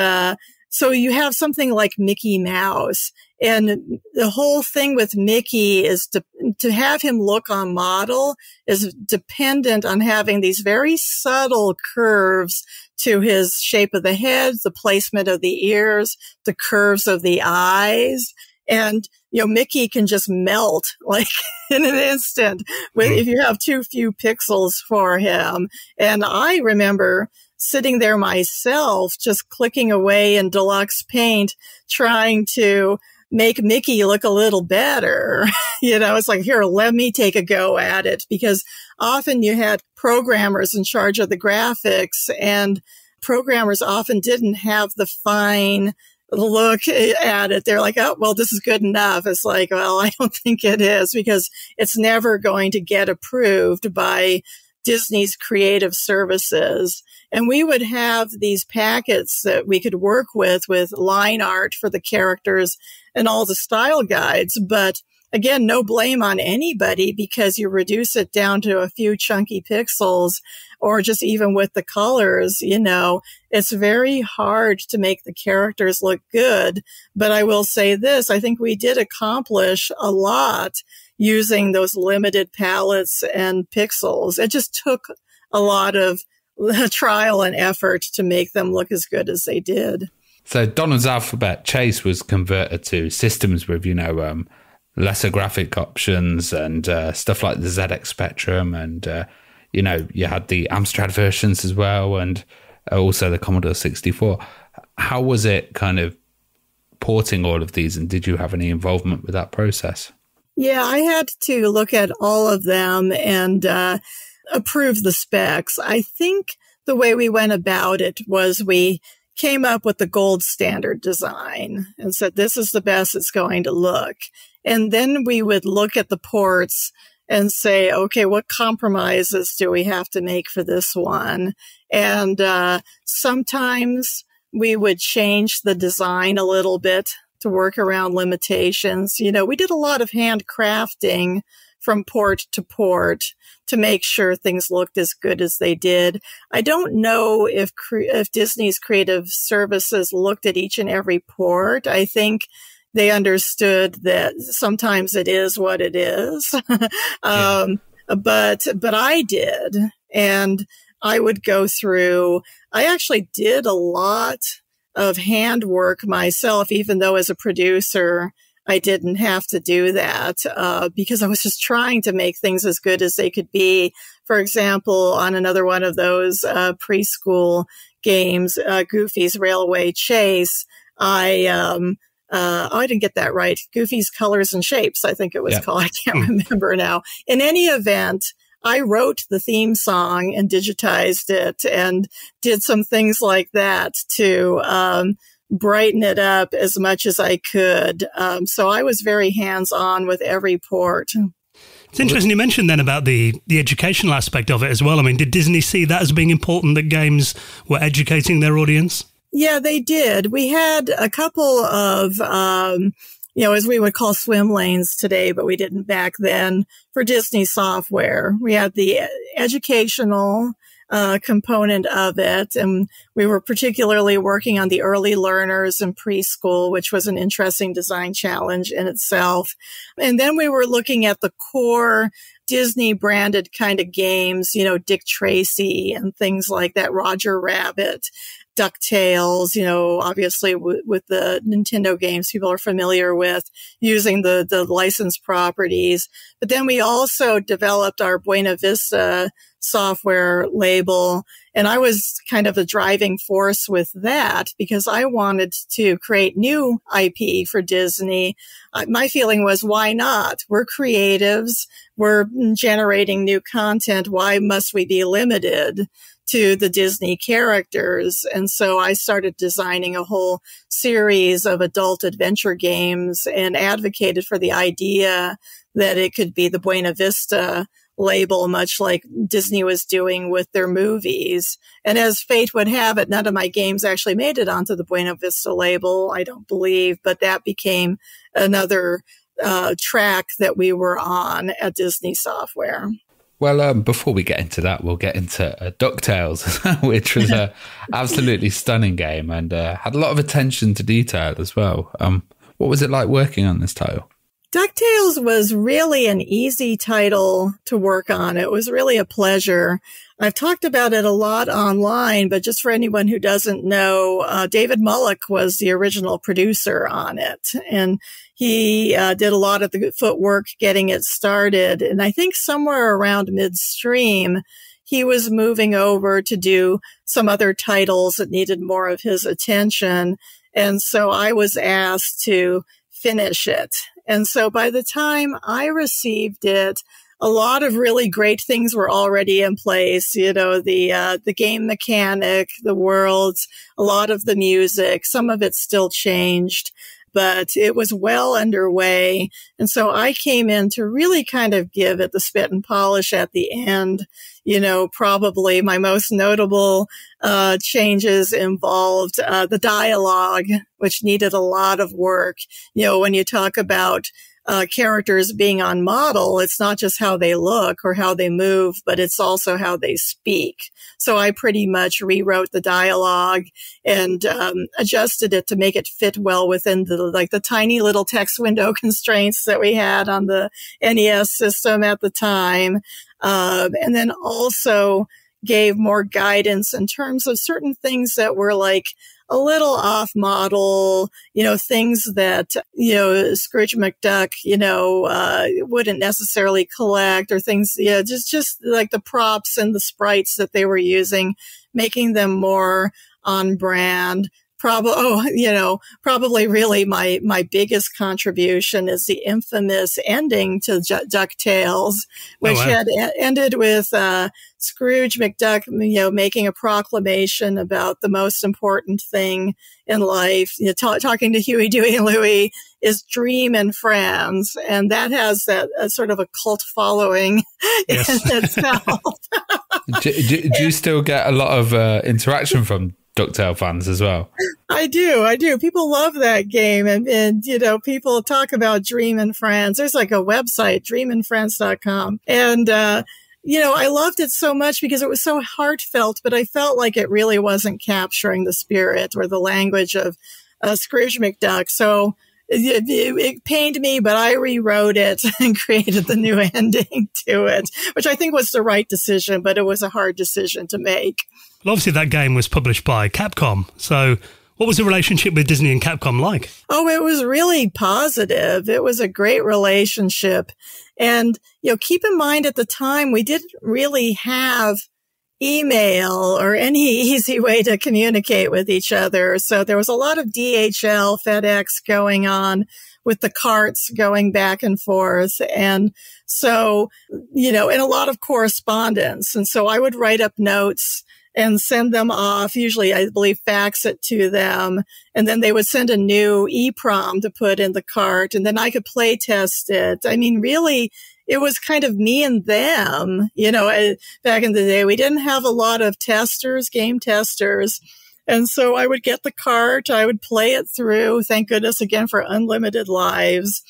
Speaker 4: so you have something like Mickey Mouse, and the whole thing with Mickey is to have him look on model is dependent on having these very subtle curves to his shape of the head, the placement of the ears, the curves of the eyes. And, Mickey can just melt like in an instant if you have too few pixels for him. And I remember sitting there myself, just clicking away in Deluxe Paint, trying to make Mickey look a little better. It's like, here, let me take a go at it, because often you had programmers in charge of the graphics, and programmers often didn't have the fine look at it. They're like, oh, well, this is good enough. It's like, well, I don't think it is, because it's never going to get approved by Disney's creative services. And we would have these packets that we could work with line art for the characters and all the style guides. But again, no blame on anybody, because you reduce it down to a few chunky pixels, or just even with the colors, it's very hard to make the characters look good. But I will say this, I think we did accomplish a lot using those limited palettes and pixels. It just took a lot of trial and effort to make them look as good as they did.
Speaker 3: So Donald's Alphabet Chase was converted to systems with, lesser graphic options and stuff like the ZX Spectrum, and you had the Amstrad versions as well, and also the Commodore 64. How was it kind of porting all of these, and did you have any involvement with that process?
Speaker 4: Yeah, I had to look at all of them and approve the specs. I think the way we went about it was we came up with the gold standard design and said, this is the best it's going to look. And then we would look at the ports and say, okay, what compromises do we have to make for this one? And sometimes we would change the design a little bit to work around limitations. We did a lot of handcrafting from port to port to make sure things looked as good as they did. I don't know if Disney's creative services looked at each and every port. I think they understood that sometimes it is what it is. But I did. And I would go through, I actually did a lot of handwork myself, even though as a producer, I didn't have to do that, because I was just trying to make things as good as they could be. For example, on another one of those preschool games, Goofy's Railway Chase, I didn't get that right. Goofy's Colors and Shapes, I think it was called. I can't remember now. In any event, I wrote the theme song and digitized it and did some things like that to brighten it up as much as I could. So I was very hands-on with every port.
Speaker 1: It's interesting you mentioned then about the educational aspect of it as well. I mean, did Disney see that as being important, that games were educating their audience?
Speaker 4: Yeah, they did. We had a couple of, as we would call swim lanes today, but we didn't back then, for Disney software. We had the educational component of it, and we were particularly working on the early learners in preschool, which was an interesting design challenge in itself. And then we were looking at the core Disney branded kind of games, Dick Tracy and things like that, Roger Rabbit, DuckTales, obviously with the Nintendo games people are familiar with, using the licensed properties. But then we also developed our Buena Vista software label. And I was kind of a driving force with that because I wanted to create new IP for Disney. My feeling was, why not? We're creatives. We're generating new content. Why must we be limited to the Disney characters? And so I started designing a whole series of adult adventure games and advocated for the idea that it could be the Buena Vista label, much like Disney was doing with their movies. And as fate would have it, none of my games actually made it onto the Buena Vista label, I don't believe, but that became another track that we were on at Disney Software.
Speaker 3: Well, before we get into that, we'll get into DuckTales, which was an absolutely stunning game and had a lot of attention to detail as well. What was it like working on this title?
Speaker 4: DuckTales was really an easy title to work on. It was really a pleasure. I've talked about it a lot online, but just for anyone who doesn't know, David Mullock was the original producer on it. And he did a lot of the footwork getting it started. And I think somewhere around midstream, he was moving over to do some other titles that needed more of his attention. And so I was asked to finish it. And so by the time I received it, a lot of really great things were already in place. You know, the game mechanic, the worlds, a lot of the music, some of it still changed, but it was well underway. And so I came in to really kind of give it the spit and polish at the end. You know, probably my most notable changes involved the dialogue, which needed a lot of work. You know, when you talk about characters being on model, it's not just how they look or how they move, but it's also how they speak. So I pretty much rewrote the dialogue and adjusted it to make it fit well within the tiny little text window constraints that we had on the NES system at the time. And then also gave more guidance in terms of certain things that were like a little off model, you know, things that, you know, Scrooge McDuck, you know, wouldn't necessarily collect, or things, yeah, just like the props and the sprites that they were using, making them more on brand. Probably really my biggest contribution is the infamous ending to DuckTales, which had ended with Scrooge McDuck, you know, making a proclamation about the most important thing in life. You know, talking to Huey, Dewey, and Louie is dream and friends, and that has that sort of a cult following in itself.
Speaker 3: do you still get a lot of interaction from DuckTales fans as well?
Speaker 4: I do. People love that game. And, you know, people talk about Dream and Friends. There's like a website, dreamandfriends.com. And, you know, I loved it so much because it was so heartfelt, but I felt like it really wasn't capturing the spirit or the language of Scrooge McDuck. So it pained me, but I rewrote it and created the new ending to it, which I think was the right decision, but it was a hard decision to make.
Speaker 1: Well, obviously that game was published by Capcom. So what was the relationship with Disney and Capcom like? Oh,
Speaker 4: it was really positive. It was a great relationship. And, you know, keep in mind at the time, we didn't really have email or any easy way to communicate with each other. So there was a lot of DHL, FedEx going on with the carts going back and forth. And so, you know, and a lot of correspondence. And so I would write up notes and send them off, usually, I believe, fax it to them. And then they would send a new EEPROM to put in the cart, and then I could play test it. I mean, really, it was kind of me and them. You know, back in the day, we didn't have a lot of testers, game testers. And so I would get the cart, I would play it through, thank goodness again for unlimited lives,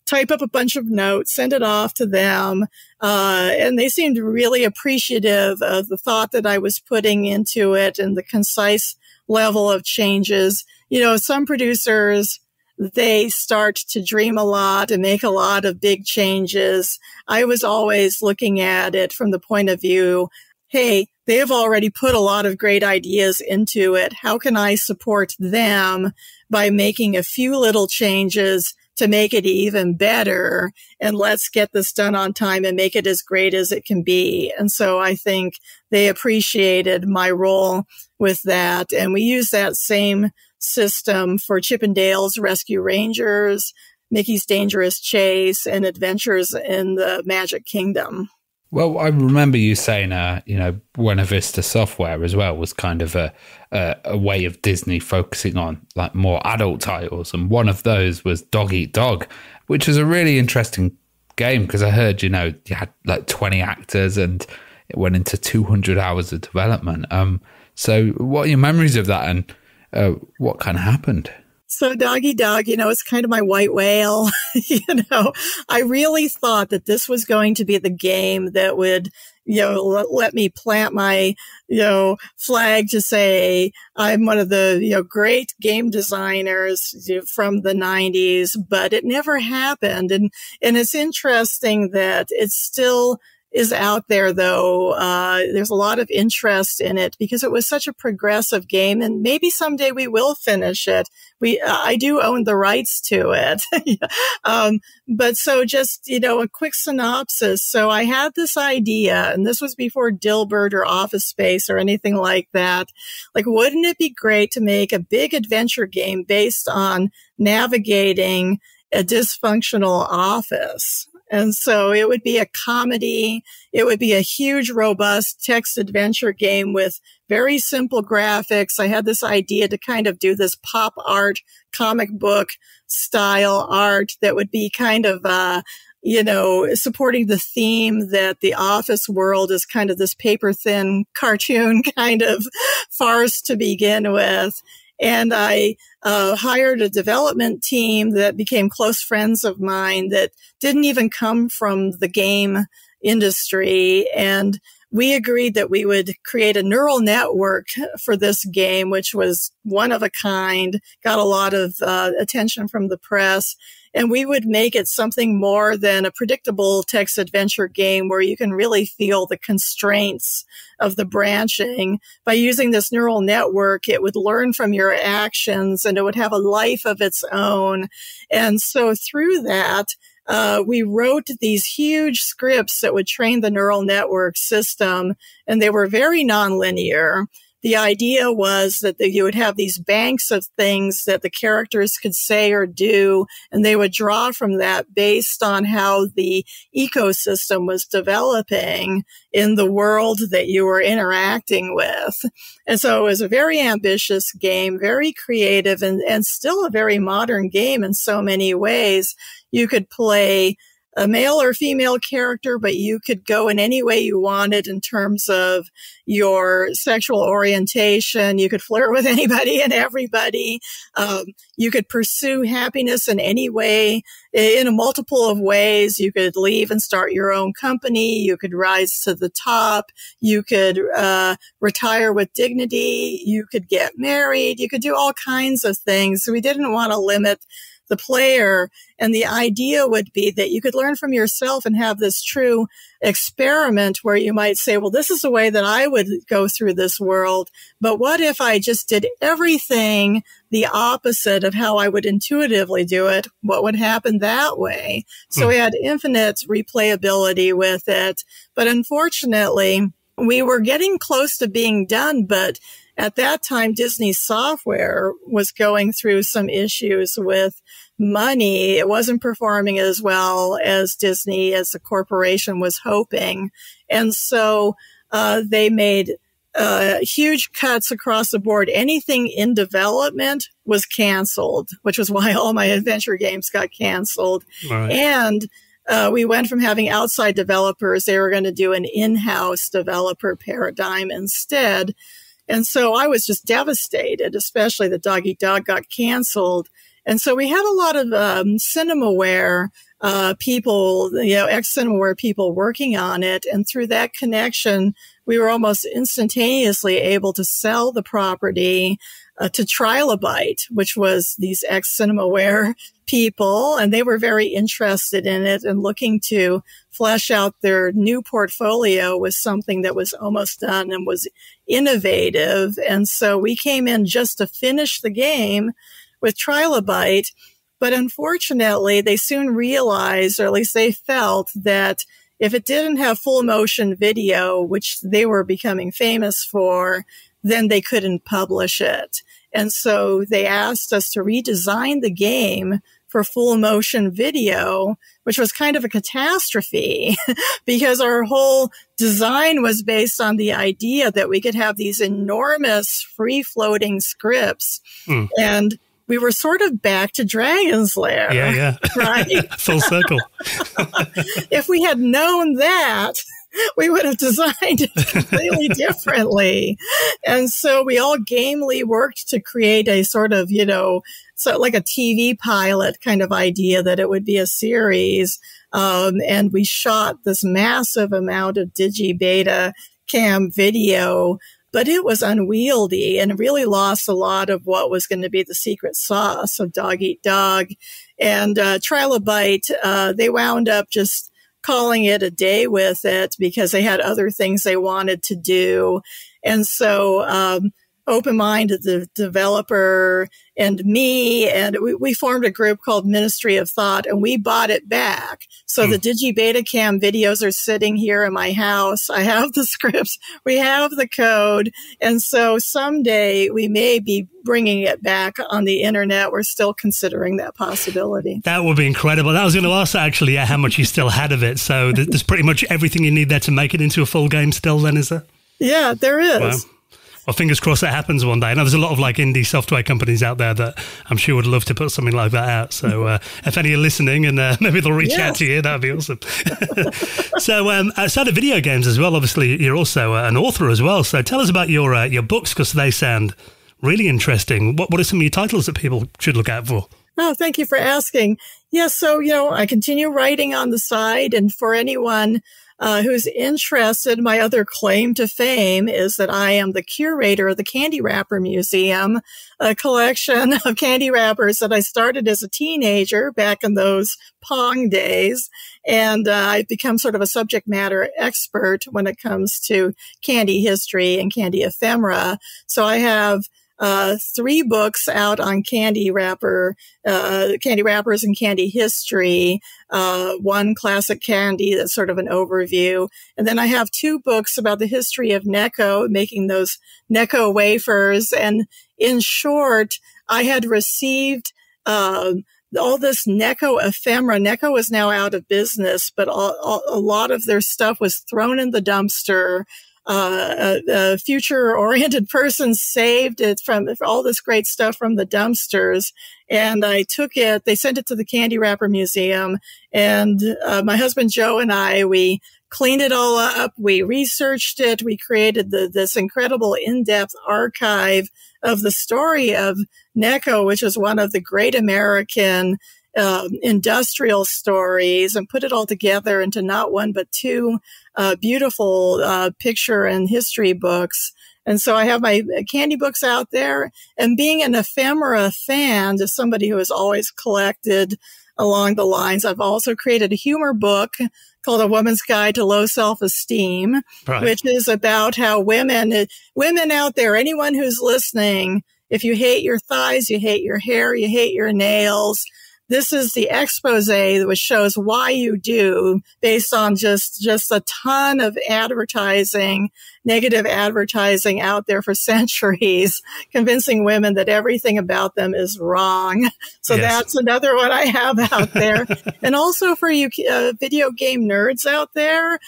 Speaker 4: type up a bunch of notes, send it off to them. And they seemed really appreciative of the thought that I was putting into it and the concise level of changes. You know, some producers, they start to dream a lot and make a lot of big changes. I was always looking at it from the point of view, hey, they have already put a lot of great ideas into it. How can I support them by making a few little changes to make it even better? And let's get this done on time and make it as great as it can be. And so I think they appreciated my role with that. And we use that same system for Chip and Dale's Rescue Rangers, Mickey's Dangerous Chase, and Adventures in the Magic Kingdom.
Speaker 3: Well, I remember you saying, you know, Buena Vista Software as well was kind of a way of Disney focusing on like more adult titles. And one of those was Dog Eat Dog, which was a really interesting game because I heard, you know, you had like 20 actors and it went into 200 hours of development. So what are your memories of that and what kind of happened?
Speaker 4: So Doggy Dog, it's kind of my white whale. I really thought that this was going to be the game that would, let me plant my, flag to say I'm one of the, great game designers from the 90s, but it never happened. And it's interesting that it's still is out there, though. There's a lot of interest in it because it was such a progressive game, and maybe someday we will finish it. I do own the rights to it. But so just, a quick synopsis. So I had this idea, and this was before Dilbert or Office Space or anything like that. Like, wouldn't it be great to make a big adventure game based on navigating a dysfunctional office? And so it would be a comedy. It would be a huge, robust text adventure game with very simple graphics. I had this idea to kind of do this pop art, comic book style art that would be kind of, supporting the theme that the office world is kind of this paper thin cartoon kind of farce to begin with. And I hired a development team that became close friends of mine that didn't even come from the game industry. And we agreed that we would create a neural network for this game, which was one of a kind, got a lot of attention from the press. And we would make it something more than a predictable text adventure game where you can really feel the constraints of the branching. By using this neural network, it would learn from your actions and it would have a life of its own. And so through that, we wrote these huge scripts that would train the neural network system, and they were very nonlinear. The idea was that you would have these banks of things that the characters could say or do, and they would draw from that based on how the ecosystem was developing in the world that you were interacting with. And so it was a very ambitious game, very creative, and still a very modern game in so many ways. You could play a male or female character, but you could go in any way you wanted in terms of your sexual orientation. You could flirt with anybody and everybody. You could pursue happiness in any way, in a multiple of ways. You could leave and start your own company. You could rise to the top. You could retire with dignity. You could get married. You could do all kinds of things. So we didn't want to limit the player. And the idea would be that you could learn from yourself and have this true experiment where you might say, well, this is the way that I would go through this world. But what if I just did everything the opposite of how I would intuitively do it? What would happen that way? So we had infinite replayability with it. But unfortunately, we were getting close to being done, but at that time, Disney Software was going through some issues with money. It wasn't performing as well as Disney, as the corporation, was hoping. And so they made huge cuts across the board. Anything in development was canceled, which was why all my adventure games got canceled. Right. And we went from having outside developers. They were going to do an in-house developer paradigm instead. And so I was just devastated, especially that Doggy Dog got canceled. And so we had a lot of CinemaWare people, ex-CinemaWare people working on it. And through that connection, we were almost instantaneously able to sell the property to Trilobyte, which was these ex-CinemaWare people. And they were very interested in it and looking to flesh out their new portfolio with something that was almost done and was innovative. And so we came in just to finish the game with Trilobyte. But unfortunately, they soon realized, or at least they felt, that if it didn't have full motion video, which they were becoming famous for, then they couldn't publish it. And so they asked us to redesign the game for full motion video, which was kind of a catastrophe because our whole design was based on the idea that we could have these enormous free floating scripts. And we were sort of back to Dragon's Lair.
Speaker 1: Yeah.
Speaker 4: Right?
Speaker 1: Full circle.
Speaker 4: If we had known that, we would have designed it completely differently. And so we all gamely worked to create a sort of, so like a TV pilot kind of idea that it would be a series. And we shot this massive amount of digi-beta cam video, but it was unwieldy and really lost a lot of what was going to be the secret sauce of Dog Eat Dog. And Trilobite, they wound up just calling it a day with it because they had other things they wanted to do. And so Open Mind, the developer, and me, and we formed a group called Ministry of Thought, and we bought it back. So the digi-beta-cam videos are sitting here in my house. I have the scripts. We have the code. And so someday we may be bringing it back on the internet. We're still considering that possibility.
Speaker 1: That would be incredible. I was going to ask actually how much you still had of it. So there's pretty much everything you need there to make it into a full game still then, is there?
Speaker 4: Yeah, there is.
Speaker 1: Wow. Well, fingers crossed that happens one day. I know there's a lot of like indie software companies out there that I'm sure would love to put something like that out. So if any are listening and maybe they'll reach out to you, that would be awesome. So outside of video games as well, obviously you're also an author as well. So tell us about your books because they sound really interesting. What are some of your titles that people should look out for?
Speaker 4: Oh, thank you for asking. Yes, so, I continue writing on the side, and for anyone who's interested, my other claim to fame is that I am the curator of the Candy Wrapper Museum, a collection of candy wrappers that I started as a teenager back in those Pong days. And I've become sort of a subject matter expert when it comes to candy history and candy ephemera. So I have 3 books out on candy wrappers and candy history. One classic candy that's sort of an overview. And then I have 2 books about the history of Necco, making those Necco wafers. And in short, I had received, all this Necco ephemera. Necco is now out of business, but a lot of their stuff was thrown in the dumpster. A future-oriented person saved it from all this great stuff from the dumpsters. And I took it, they sent it to the Candy Wrapper Museum. And my husband Joe and we cleaned it all up. We researched it. We created this incredible in-depth archive of the story of Necco, which is one of the great American industrial stories, and put it all together into not one but 2 beautiful picture and history books. And so I have my candy books out there. And being an ephemera fan, just somebody who has always collected along the lines, I've also created a humor book called A Woman's Guide to Low Self-Esteem, which is about how women out there, anyone who's listening, if you hate your thighs, you hate your hair, you hate your nails, this is the expose which shows why you do, based on just a ton of advertising, negative advertising out there for centuries, convincing women that everything about them is wrong. So that's another one I have out there. And also for you video game nerds out there,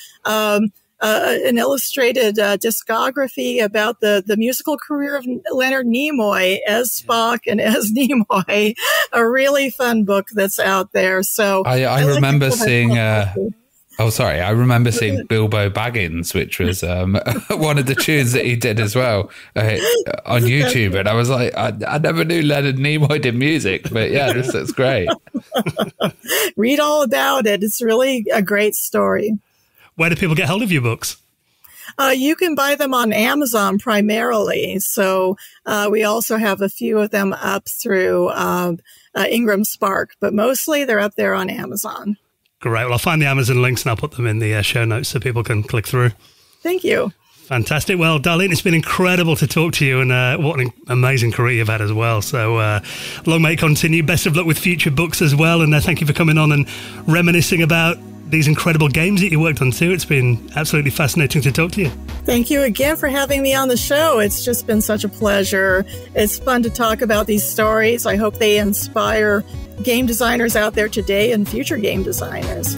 Speaker 4: an illustrated discography about the musical career of Leonard Nimoy as Spock and as Nimoy, a really fun book that's out there. So
Speaker 3: I remember seeing I remember seeing Bilbo Baggins, which was one of the tunes that he did as well on YouTube. And I was like, I never knew Leonard Nimoy did music, but yeah, this looks great.
Speaker 4: Read all about it. It's really a great story.
Speaker 1: Where do people get hold of your books?
Speaker 4: You can buy them on Amazon primarily. So we also have a few of them up through Ingram Spark, but mostly they're up there on Amazon.
Speaker 1: Great. Well, I'll find the Amazon links and I'll put them in the show notes so people can click through.
Speaker 4: Thank you.
Speaker 1: Fantastic. Well, Darlene, it's been incredible to talk to you, and what an amazing career you've had as well. So long may it continue. Best of luck with future books as well. And thank you for coming on and reminiscing about these incredible games that you worked on too. It's been absolutely fascinating to talk to you.
Speaker 4: Thank you again for having me on the show. It's just been such a pleasure. It's fun to talk about these stories. I hope they inspire game designers out there today and future game designers.